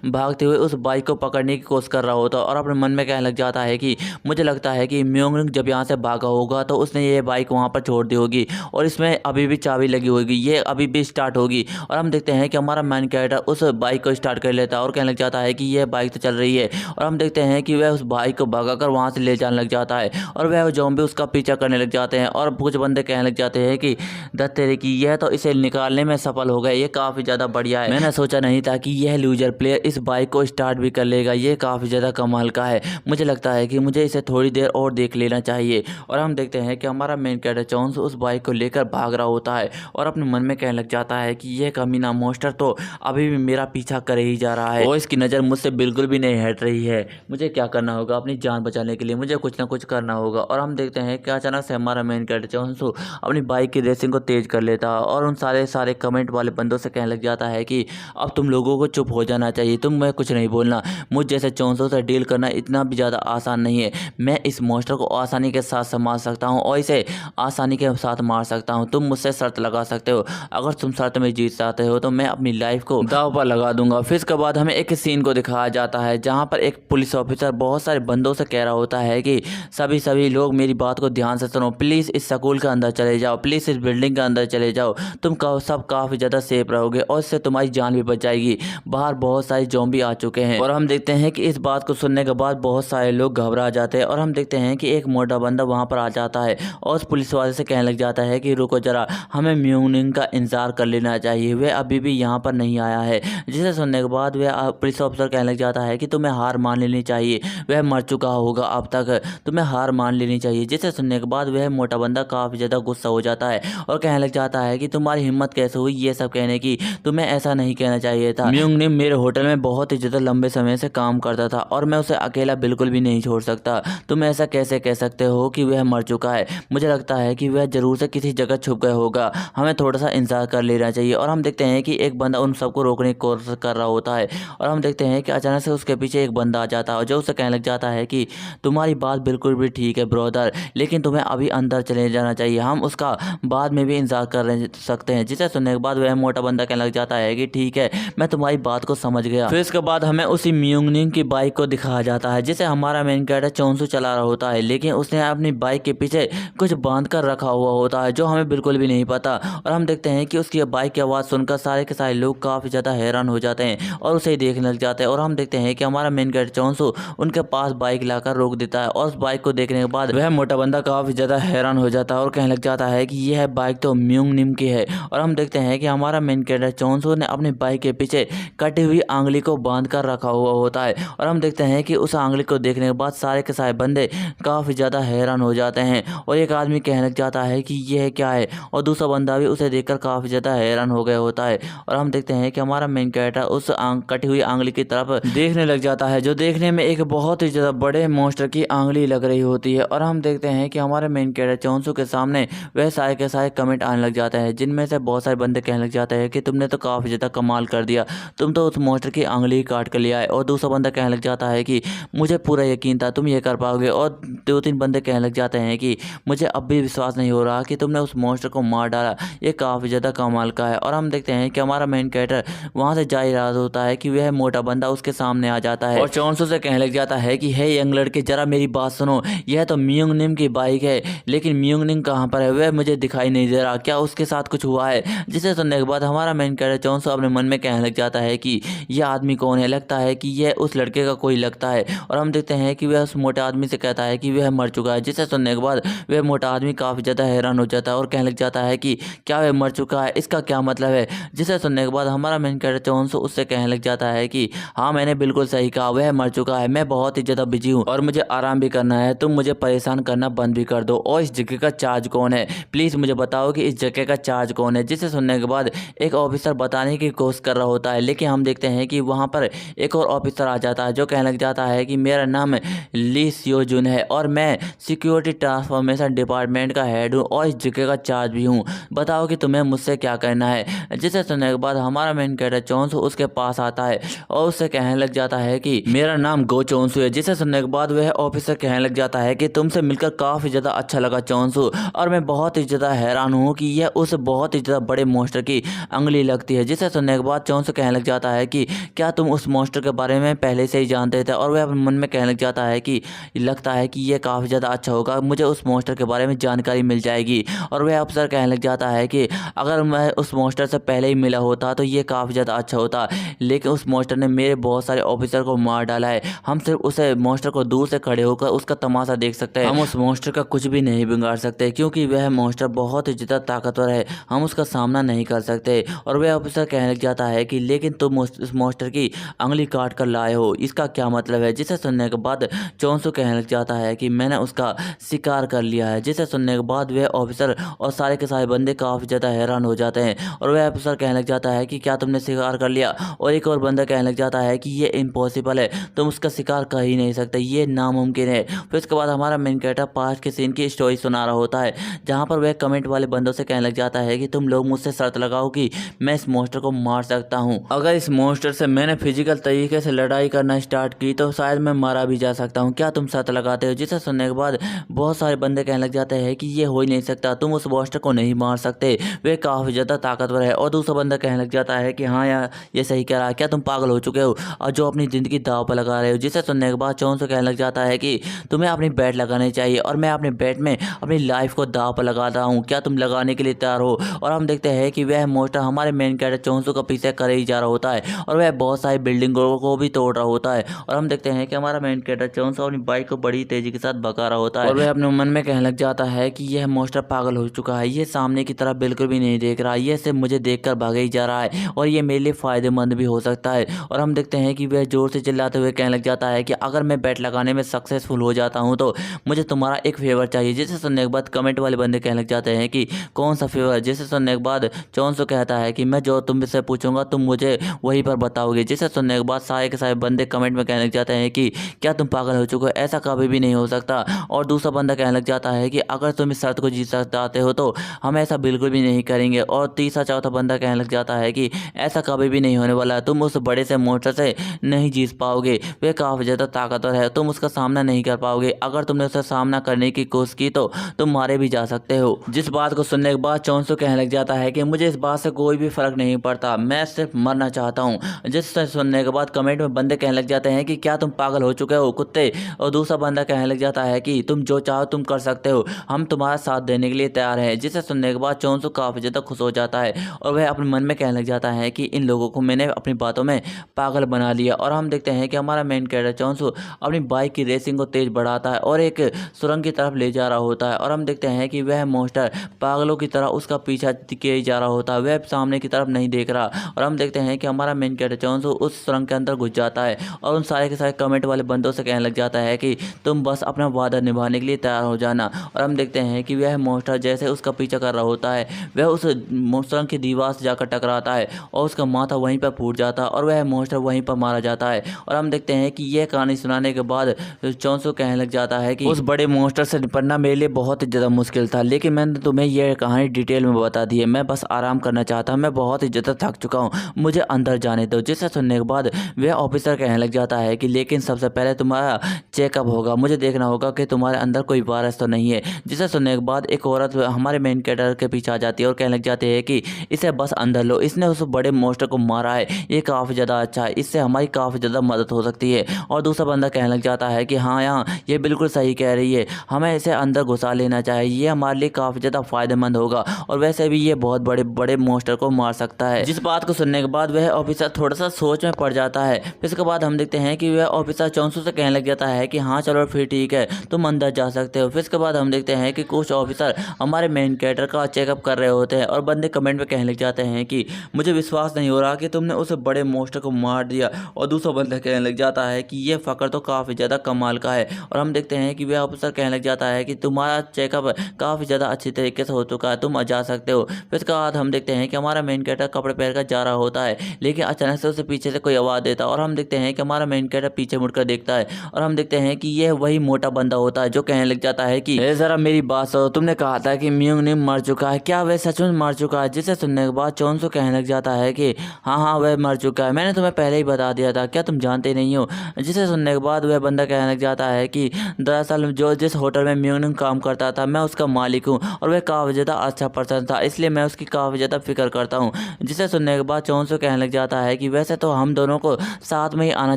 भागते हुए उस बाइक को पकड़ने की कोशिश कर रहा होता है और अपने मन में कहने लग जाता है कि मुझे लगता है कि म्योंगनिंग जब यहाँ से भागा होगा तो उसने ये बाइक वहाँ पर छोड़ दी होगी और इसमें अभी भी चाबी लगी होगी, ये अभी भी स्टार्ट होगी। और हम देखते हैं कि हमारा मेन कैरेक्टर उस बाइक को स्टार्ट कर लेता है और कहने लग जाता है कि यह बाइक तो चल रही है। और हम देखते हैं कि वह उस बाइक को भगाकर वहाँ से ले जाने लग जाता है और वह ज़ॉम्बी उसका पीछा करने लग जाते हैं और कुछ बंदे कहने लग जाते हैं कि दत्तेरे की, यह तो इसे निकालने में सफल हो गए, ये काफ़ी ज़्यादा बढ़िया है, मैंने सोचा नहीं था कि यह लूजर प्लेयर इस बाइक को स्टार्ट भी कर लेगा, ये काफ़ी ज़्यादा कमाल का है, मुझे लगता है कि मुझे इसे थोड़ी देर और देख लेना चाहिए। और हम देखते हैं कि हमारा मेन कैरेक्टर चोंसू उस बाइक को लेकर भाग रहा होता है और अपने मन में कहने लग जाता है कि यह कमीना मॉन्स्टर तो अभी भी मेरा पीछा कर ही जा रहा है और इसकी नज़र मुझसे बिल्कुल भी नहीं हट रही है, मुझे क्या करना होगा, अपनी जान बचाने के लिए मुझे कुछ ना कुछ करना होगा। और हम देखते हैं कि अचानक से हमारा मेन कैरेक्टर चोंसू अपनी बाइक की रेसिंग को तेज कर लेता है और उन सारे कमेंट वाले बंदों से कहने लग जाता है कि अब तुम लोगों को चुप हो जाना चाहिए, तुम मैं कुछ नहीं बोलना, मुझ जैसे चोंसू से डील करना इतना भी ज़्यादा आसान नहीं है, मैं इस मॉन्स्टर को आसानी के साथ संभाल सकता हूँ और इसे आसानी के साथ मार सकता हूँ, तुम मुझसे शर्त लगा सकते हो, अगर तुम शर्त में जीत जाते हो तो मैं अपनी लाइफ को दांव पर लगा दूंगा। फिर इसके बाद हमें एक सीन को दिखाया जाता है जहाँ पर एक पुलिस ऑफिसर बहुत सारे बंदों से कह रहा होता है कि सभी लोग मेरी बात को ध्यान से सुनो, प्लीज़ इस स्कूल के अंदर चले जाओ, प्लीज़ इस बिल्डिंग के अंदर चले जाओ, तुम सब काफ़ी ज़्यादा सेफ रहोगे और इससे तुम्हारी जान भी बच जाएगी, बाहर बहुत सारे ज़ॉम्बी आ चुके हैं। और हम देखते हैं कि इस बात को सुनने के बाद बहुत सारे लोग घबरा जाते हैं और हम देखते हैं कि एक मोटा बंदा वहाँ पर आ जाता है और उस पुलिस वाले से कहने लग जाता है कि रुको जरा, हमें म्यूंगनिंग का इंतजार कर लेना चाहिए, वह अभी भी यहाँ पर नहीं आया है। जिसे सुनने के बाद वह पुलिस ऑफिसर कहने लग जाता है कि तुम्हें हार मान लेनी चाहिए, वह मर चुका होगा अब तक, तुम्हें हार मान लेनी चाहिए। जिसे सुनने के बाद वह मोटा बंदा काफ़ी ज़्यादा गुस्सा हो जाता है और कहने लग जाता है कि तुम्हारी हिम्मत कैसे हुई ये सब कहने की, तुम्हें ऐसा नहीं कहना चाहिए था, म्यूंगनिंग मेरे होटल में बहुत ही ज़्यादा लंबे समय से काम करता था और मैं उसे अकेला बिल्कुल भी नहीं छोड़ सकता, तुम ऐसा कैसे कह सकते हो कि वह मर चुका है, मुझे लगता है कि वह ज़रूर से किसी जगह छुप गया होगा, हमें थोड़ा सा इंतजार कर लेना चाहिए। और हम देखते हैं कि एक बंदा उन सबको रोकने की कोशिश कर रहा होता है और हम देखते हैं कि अचानक से उसके पीछे एक बंदा आ जाता है जो उसे कहने लग जाता है कि तुम्हारी बात बिल्कुल भी ठीक है ब्रदर, लेकिन तुम्हें अभी अंदर चले जाना चाहिए, हम उसका बाद में भी इंतजार कर सकते हैं। जिसे सुनने के बाद वह मोटा बंदा कहने लग जाता है कि ठीक है, मैं तुम्हारी बात को समझ गया। फिर इसके बाद हमें उसी म्यूंगनिंग की बाइक को दिखाया जाता है जिसे हमारा मेन कैरेक्टर चोंसू चला रहा होता है, लेकिन उसने अपनी बाइक के पीछे कुछ बांध कर रखा हुआ होता है जो हमें बिल्कुल भी नहीं पता। और हम देखते हैं कि उसकी बाइक की आवाज़ सुनकर सारे के सारे लोग काफ़ी ज़्यादा हैरान हो जाते हैं और उसे देखने लग जाते हैं। और हम देखते हैं कि हमारा मेन कैरेक्टर चोंसू उनके पास बाइक लाकर रोक देता है और उस बाइक को देखने के बाद वह मोटा बंदा काफ़ी ज़्यादा हैरान हो जाता है और कहने लग जाता है कि यह बाइक तो म्यूंगनिम की है। और हम देखते हैं कि हमारा मेन कैरेक्टर चोंसू ने अपनी बाइक के पीछे कटी हुई आंगली को बांध कर रखा हुआ होता है और हम देखते हैं कि उस आंगली को देखने के बाद सारे के सारे बंदे काफ़ी ज़्यादा हैरान हो जाते हैं और एक आदमी कहने लग जाता है कि यह क्या है और दूसरा बंदा भी उसे देखकर काफ़ी ज़्यादा हैरान हो गया होता है। और हम देखते हैं कि हमारा मेन कैरेक्टर उस कटी हुई आंगली की तरफ देखने लग जाता है जो देखने में एक बहुत ही ज़्यादा बड़े मॉन्स्टर की आंगली लग रही होती है। और हम देखते हैं कि हमारे मेन कैरेक्टर चोंसू के सामने वह सारे के सारे कमेंट आने लग जाते हैं जिनमें से बहुत सारे बंदे कहने लग जाते हैं कि तुमने तो काफ़ी ज़्यादा कमाल कर दिया, तुम तो उस मॉन्स्टर की आंगली काट कर ले आए। और दूसरा बंदा कहने लग जाता है कि मुझे पूरा यकीन था तुम ये कर पाओगे। और 2-3 बंदे कहने लग जाते हैं कि मुझे अब भी विश्वास नहीं हो रहा कि तुमने उस मॉन्स्टर को मार डाला, ये काफ़ी ज़्यादा कमाल का है। और हम देखते हैं कि हमारा मेन कैरेक्टर वहाँ से जा ही रहा होता है कि वह मोटा बंदा उसके सामने आ जाता है और चोंसू से कहने लग जाता है कि हे यंग लड़के जरा मेरी बात सुनो, यह तो मियोंग निम की बाइक है, लेकिन मियोंग निम कहाँ पर है वह मुझे दिखाई नहीं दे रहा, क्या उसके साथ कुछ हुआ है। जिसे सुनने के बाद हमारा मेन कैरेक्टर चोंसू अपने मन में कहने लग जाता है कि यह आदमी कौन है, लगता है कि यह उस लड़के का कोई लगता है। और हम देखते हैं कि वह उस मोटे आदमी से कहता है कि वह मर चुका है। जिसे सुनने के बाद वह मोटा आदमी काफ़ी ज़्यादा हैरान हो जाता है और कहने लग जाता है कि क्या वह मर चुका है, इसका क्या मतलब है। जिसे सुनने के बाद हमारा मेन कैरेक्टर चोंसू उससे कहने लग जाता है कि हाँ मैंने बिल्कुल सही कहा, वह मर चुका है, मैं बहुत ही ज़्यादा बिजी हूँ और मुझे आराम भी करना है, तुम मुझे परेशान करना बंद भी कर दो। और इस जगह का चार्ज कौन है, प्लीज़ मुझे बताओ कि इस जगह का चार्ज कौन है। जिसे सुनने के बाद एक ऑफिसर बताने की कोशिश कर रहा होता है, लेकिन हम देखते हैं कि वहाँ पर एक और ऑफिसर आ जाता है जो कहने लग जाता है कि मेरा नाम ली सियोजुन है और मैं सिक्योरिटी ट्रांसफॉर्मेशन डिपार्टमेंट का हेड हूँ और इस जगह का चार्ज भी हूँ, बताओ कि तुम्हें मुझसे क्या करना है। जिसे सुनने के बाद हमारा मेन कैरेक्टर चोंसू उसके पास आता है और उससे कहने लग जाता है कि मेरा नाम गो चोंसू है। जिसे सुनने के बाद वह ऑफिसर कहने लग जाता है कि तुमसे मिलकर काफ़ी ज़्यादा अच्छा लगा चोंसू, और मैं बहुत ही ज़्यादा हैरान हूँ कि यह उस बहुत ही ज़्यादा बड़े मॉन्स्टर की उंगली लगती है। जिसे सुनने के बाद चोंसू कहने लग जाता है कि क्या तुम उस मॉन्स्टर के बारे में पहले से ही जानते थे। और वह अपने मन में कहने लग जाता है कि लगता है कि यह काफ़ी ज़्यादा अच्छा होगा, मुझे उस मॉन्स्टर के बारे में जानकारी मिल जाएगी। और वह अफसर कहने लग जाता है कि अगर मैं उस मॉन्स्टर से पहले ही मिला होता तो ये काफ़ी ज़्यादा अच्छा होता, लेकिन उस मॉन्स्टर ने मेरे बहुत सारे ऑफिसर को मार डाला है, हम सिर्फ उसे मॉन्स्टर को दूर से खड़े होकर उसका तमाशा देख सकते हैं, हम उस मॉन्स्टर का कुछ भी नहीं बिगाड़ सकते क्योंकि वह मॉन्स्टर बहुत ही ज़्यादा ताकतवर है, हम उसका सामना नहीं कर सकते। और वह ऑफिसर कहने लग जाता है कि लेकिन तुम उस मॉन्स्टर की उंगली काट कर लाए हो, इसका क्या मतलब है। जिसे सुनने के बाद चोंसू कहने लग जाता है कि मैंने उसका शिकार कर लिया है। जिसे सुनने के बाद वह ऑफिसर और सारे के सारे बंदे काफ़ी ज़्यादा हैरान हो जाते हैं और वह ऑफिसर कहने लग जाता है कि क्या तुमने शिकार कर लिया। और एक और बंदा कहने लग जाता है कि ये इम्पॉसिबल है, तुम उसका शिकार कर ही नहीं सकते, ये नामुमकिन है। फिर उसके बाद हमारा मेन कैरेक्टर पास्ट के सीन की स्टोरी सुना रहा होता है, जहाँ पर वह कमेंट वाले बंदों से कहने लग जाता है कि तुम लोग मुझसे शर्त लगाओ कि मैं इस मॉन्स्टर को मार सकता हूँ, अगर इस मॉन्स्टर से मैंने फिजिकल तरीके से लड़ाई करना स्टार्ट की तो शायद मैं मारा भी जा सकता हूँ, क्या तुम शर्त लगाते हो। जिसे सुनने के बाद बहुत सारे बंदे कहने लग जाते हैं कि ये हो ही नहीं सकता, तुम उस मॉन्स्टर को नहीं मार सकते, वे काफ़ी ज़्यादा ताकतवर है। और दूसरा बंदा कहने लग जाता है कि हाँ यार ये सही कह रहा है, क्या तुम पागल हो चुके हो और जो अपनी ज़िंदगी दाव पर लगा रहे हो। जिसे सुनने के बाद चोंसू कहने लग जाता है कि तुम्हें अपनी बैट लगानी चाहिए और मैं अपने बैट में अपनी लाइफ को दाव पर लगा रहा हूँ, क्या तुम लगाने के लिए तैयार हो। और हम देखते हैं कि वह मॉन्स्टर हमारे मेन कैरेक्टर चोंसू का पीछे करे ही जा रहा होता है और वह बहुत सारी बिल्डिंगों को भी तोड़ रहा होता है। और हम देखते हैं कि हमारा मेन कैरेक्टर चोंसू अपनी बाइक को बड़ी तेजी के साथ भगा रहा होता है और वह अपने मन में कहने लग जाता है कि यह मॉन्स्टर पागल हो चुका है, ये सामने की तरफ बिल्कुल भी नहीं देख रहा, ये सिर्फ मुझे देखकर भागे ही जा रहा है और ये मेरे लिए फ़ायदेमंद भी हो सकता है। और हम देखते हैं कि वह जोर से चिल्लाते हुए कहने लग जाता है कि अगर मैं बैट लगाने में सक्सेसफुल हो जाता हूं तो मुझे तुम्हारा एक फेवर चाहिए। जिसे सुनने के बाद कमेंट वाले बंदे कहने लग जाते हैं कि कौन सा फेवर। जिसे सुनने के बाद चोंसू कहता है कि मैं जो तुमसे पूछूंगा तुम मुझे वहीं पर बताओगे। जिसे सुनने के बाद सारे के सारे बंदे कमेंट में कहने लग जाते हैं कि क्या तुम पागल हो चुके हो, ऐसा कभी भी नहीं हो सकता। और दूसरा बंदा कहने लग जाता है कि अगर तुम इस शर्त को जीत चाहते हो तो हम ऐसा बिल्कुल भी नहीं करेंगे। और तीसरा चौथा बंदा कहने लग जाता है कि ऐसा कभी भी नहीं होने वाला, तुम उस बड़े से मॉन्स्टर से नहीं जीत पाओगे, वे काफ़ी ज़्यादा ताकतवर है, तुम उसका सामना नहीं कर पाओगे, अगर तुमने उसका सामना करने की कोशिश की तो तुम मारे भी जा सकते हो। जिस बात को सुनने के बाद चोंसू कहने लग जाता है कि मुझे इस बात से कोई भी फर्क नहीं पड़ता, मैं सिर्फ मरना चाहता हूँ। जिससे सुनने के बाद कमेंट में बंदे कहने लग जाते हैं कि क्या तुम पागल हो चुके हो कुत्ते। और दूसरा बंदा कहने लग जाता है कि तुम जो चाहो तुम कर सकते हो, हम तुम्हारा साथ देने के लिए तैयार हैं। जिसे सुनने के बाद चोंसू काफ़ी ज़्यादा खुश हो जाता है और वह अपने मन में कहने लग जाता है कि इन लोगों को मैंने अपनी बातों में पागल बना लिया। और हम देखते हैं कि हमारा मेन कैरेक्टर चोंसू अपनी बाइक की रेसिंग को तेज बढ़ाता है और एक सुरंग की तरफ ले जा रहा होता है। और हम देखते हैं कि वह मॉन्स्टर पागलों की तरह उसका पीछा किए जा रहा होता है, वह सामने की तरफ नहीं देख रहा। और हम देखते हैं कि हमारा मेन कैरेक्टर चोंसू उस सुरंग के अंदर घुस जाता है और उन सारे के सारे कमेंट वाले बंदों से कहने लग जाता है कि तुम बस अपना वादा निभाने के लिए तैयार हो जाना। और हम देखते हैं कि वह मॉन्स्टर जैसे उसका पीछा कर रहा होता है वह उस सुरंग की दीवार से जाकर टकराता है और उसका माथा वहीं पर फूट जाता है और वह मॉन्स्टर वहीं पर मारा जाता है। और हम देखते हैं कि यह कहानी सुनाने के बाद चोंसू कहने लग जाता है कि उस बड़े मॉन्स्टर से निपटना मेरे लिए बहुत ही ज़्यादा मुश्किल था, लेकिन मैंने तुम्हें यह कहानी डिटेल में बता दी है, मैं बस आराम करना चाहता हूँ, मैं बहुत ही ज़्यादा थक चुका हूँ, मुझे अंदर जाने दो। जिसे सुनने के बाद वह ऑफिसर कहने लग जाता है कि लेकिन सबसे पहले तुम्हारा चेकअप होगा, मुझे देखना होगा कि तुम्हारे अंदर कोई वायरस तो नहीं है। जिसे सुनने के बाद एक औरत हमारे मेन कैरेक्टर के पीछे आ जाती है और कहने लग जाती है कि इसे बस अंदर लो, इसने उस बड़े मॉन्स्टर को मारा है, ये काफ़ी ज़्यादा अच्छा है, इससे हमारी काफ़ी ज़्यादा मदद हो सकती है। और दूसरा बंदा कहने लग जाता है कि हाँ यहाँ ये बिल्कुल सही सही कह रही है, हमें इसे अंदर घुसा लेना चाहिए, ये हमारे लिए काफ़ी ज़्यादा फायदेमंद होगा और वैसे भी ये बहुत बड़े बड़े मॉन्स्टर को मार सकता है। जिस बात को सुनने के बाद वह ऑफिसर थोड़ा सा सोच में पड़ जाता है। फिर इसके बाद हम देखते हैं कि वह ऑफिसर चौंसू से कहने लग जाता है कि हाँ चलो फिर ठीक है, तुम अंदर जा सकते हो। फिर इसके बाद हम देखते हैं कि कुछ ऑफिसर हमारे मेन कैरेक्टर का चेकअप कर रहे होते हैं और बंदे कमेंट में कहने लग जाते हैं कि मुझे विश्वास नहीं हो रहा कि तुमने उस बड़े मॉन्स्टर को मार दिया। और दूसरा बंदा कहने लग जाता है कि ये फकर तो काफ़ी ज़्यादा कमाल का है। और हम देखते हैं कि वह ऑफिसर कहने लग जाता है कि तुम्हारा चेकअप काफ़ी ज़्यादा अच्छी तरीके से हो चुका है, तुम जा सकते हो। फिर इसके बाद हम देखते हैं कि हमारा मेन कैरेक्टर कपड़े पहन कर जा रहा होता है, लेकिन अचानक से उसे पीछे से कोई आवाज़ देता है और हम देखते हैं कि हमारा मेन कैरेक्टर पीछे मुड़कर देखता है और हम देखते हैं कि यह वही मोटा बंदा होता है जो कहने लग जाता है कि ज़रा मेरी बात सुनो, तुमने कहा था कि म्यूंग निम मर चुका है, क्या वह सच में मर चुका है? जिसे सुनने के बाद चौंसू कहने लग जाता है कि हाँ हाँ वह मर चुका है, मैंने तुम्हें पहले ही बता दिया था, क्या तुम जानते नहीं हो? जिसे सुनने के बाद वह बंदा कहने लग जाता है कि दरअसल जो जिस होटल में म्यूंग निम काम करता था मैं उसका मालिक हूँ और वह काफ़ी ज़्यादा अच्छा पर्सन था, इसलिए मैं उसकी काफ़ी ज़्यादा फिक्र करता हूँ। जिसे सुनने के बाद चौंसू कहने लग जाता है कि वैसे तो हम दोनों को साथ में ही आना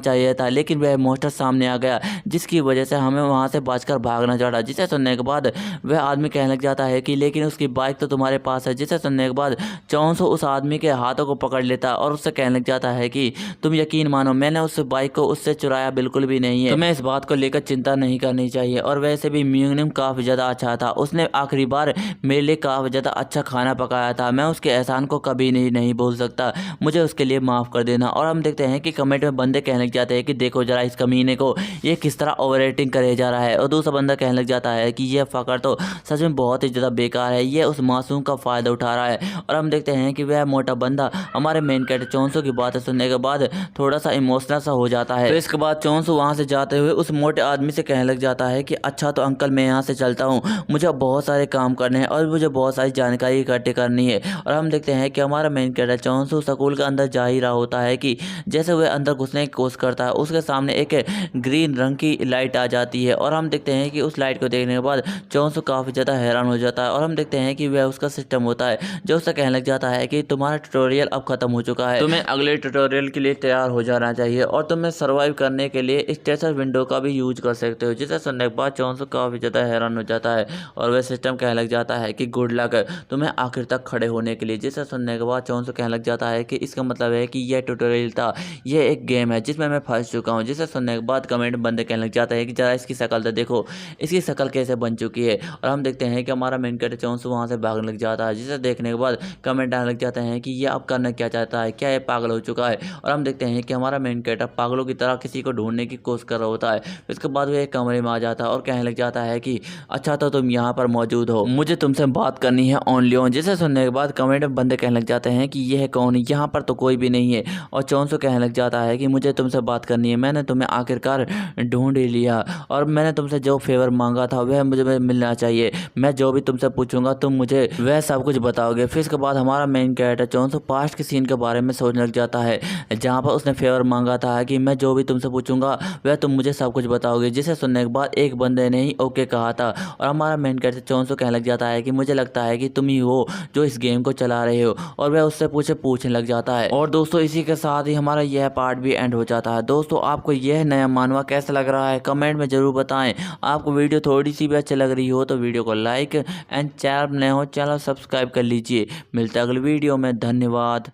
चाहिए था, लेकिन वह मॉन्स्टर सामने आ गया जिसकी वजह से हमें वहाँ से बचकर भागना चढ़ा। जिसे सुनने के बाद वह आदमी कहने लग जाता है कि लेकिन उसकी बाइक तो तुम्हारे पास है। जिसे सुनने के बाद चौंसू उस आदमी के हाथों को पकड़ लेता और उससे कहने लग जाता है कि तुम यकीन मानो मैंने उस बाइक को उससे चुराया बिल्कुल भी नहीं है, तुम्हें इस बात को लेकर चिंता नहीं करनी चाहिए। और वैसे भी म्यूंगनिम काफ़ी ज़्यादा अच्छा था, उसने आखिरी बार मेरे लिए काफ़ी ज़्यादा अच्छा खाना पकाया था, मैं उसके एहसान को कभी नहीं भूल सकता, मुझे उसके लिए माफ़ कर देना। और हम देखते हैं कि कमेंट में बंदे कहने लग जाते हैं कि देखो जरा इस कमीने को, ये किस तरह ओवर रेटिंग करे जा रहा है। और दूसरा बंदा कहने लग जाता है कि यह फकर तो सच में बहुत ही ज़्यादा बेकार है, ये उस मासूम का फ़ायदा उठा रहा है। और हम देखते हैं कि वह मोटा बंदा हमारे मेन कैरेक्टर चौंसू की बातें सुनने के बाद थोड़ा सा इमोशनल सा हो जाता है। तो इसके बाद चौंसू वहाँ से जाते हुए उस मोटे आदमी से कहने लग जाता है कि अच्छा तो अंकल मैं यहाँ से चलता हूँ, मुझे बहुत सारे काम करने हैं और मुझे बहुत सारी जानकारी इकट्ठी करनी है। और हम देखते हैं कि हमारा मेन कैरेक्टर चौंसू स्कूल के अंदर जा ही रहा होता है कि जैसे वह अंदर घुसने की कोशिश करता है उसके सामने एक ग्रीन रंग की लाइट आ जाती है और हम देखते हैं कि उस लाइट को देखने के बाद चौंसू काफ़ी ज़्यादा हैरान हो जाता है। और हम देखते हैं कि वह उसका सिस्टम होता है जो उससे कहने लग जाता है कि तुम्हारा ट्यूटोरियल अब खत्म हो चुका है, तुम्हें अगले ट्यूटोरियल के लिए तैयार हो जाना चाहिए और तुम्हें सर्वाइव करने के लिए स्टेशन विंडो का भी यूज कर सकते हो। जिसे सुनने के बाद चौंसू काफ़ी ज़्यादा हैरान हो जाता है और वह सिस्टम कहने लग जाता है कि गुड लक तुम्हें आखिर तक खड़े होने के लिए। जिसे सुनने के बाद चौंसू कहने लग जाता है कि इसका मतलब है कि यह ट्यूटोरियल था, यह एक गेम है जिसमें मैं फंस चुका हूँ। जिसे सुनने के बाद कमेंट बंदे कहने लग जाता है कि जरा इसकी शक्ल तो देखो, इसकी शक्ल कैसे बन चुकी है। और हम देखते हैं कि हमारा मेन कैरेक्टर चौंसू वहाँ से भागने लग जाता है। जिसे देखने के बाद कमेंट आने लग जाते हैं कि ये अब करना क्या चाहता है, क्या ये पागल हो चुका है। और हम देखते हैं कि हमारा मेन कैरेक्टर पागलों की तरह किसी को ढूंढने की कोशिश कर रहा होता है। इसके बाद वो एक कमरे में आ जाता है और कहने लग जाता है कि अच्छा तो तुम यहाँ पर मौजूद हो, मुझे तुमसे बात करनी है ओनली ऑन। जिसे सुनने के बाद कमेंट में बंदे कहने लग जाते हैं कि यह कौन है, यहाँ पर तो कोई भी नहीं है। और चौंसू कहने लग जाता है कि मुझे तुमसे बात करनी है, मैंने तुम्हें आखिरकार ढूंढ ही लिया और मैंने तुमसे जो फेवर मांगा था वह मुझे मिलना चाहिए, मैं जो भी तुमसे पूछूंगा तुम मुझे वह सब कुछ बताओगे। फिर इसके बाद हमारा मेन कैरेक्टर चौंसू पास्ट के सीन के बारे में सोचने लग जाता है जहाँ पर उसने फेवर मांगा था कि मैं जो भी तुमसे पूछूंगा वह तुम मुझे सब कुछ बताओगे। जिसे सुनने के बाद एक बंदे ने ही ओके कहा था और हमारा मेन कैरेक्टर चौंसू कहने लग जाता है कि मुझे लगता है कि तुम ही हो जो इस गेम को चला रहे हो। और वह उससे पूछने लग जाता है। और दोस्तों इसी के साथ ही हमारा यह पार्ट भी एंड हो जाता है। दोस्तों आपको यह नया मानवा कैसा लग रहा है कमेंट में जरूर बताएं। आपको वीडियो थोड़ी सी भी अच्छी लग रही हो तो वीडियो को लाइक एंड चैनल नए हो चैनल सब्सक्राइब कर लीजिए। मिलते हैं अगली वीडियो में, धन्यवाद।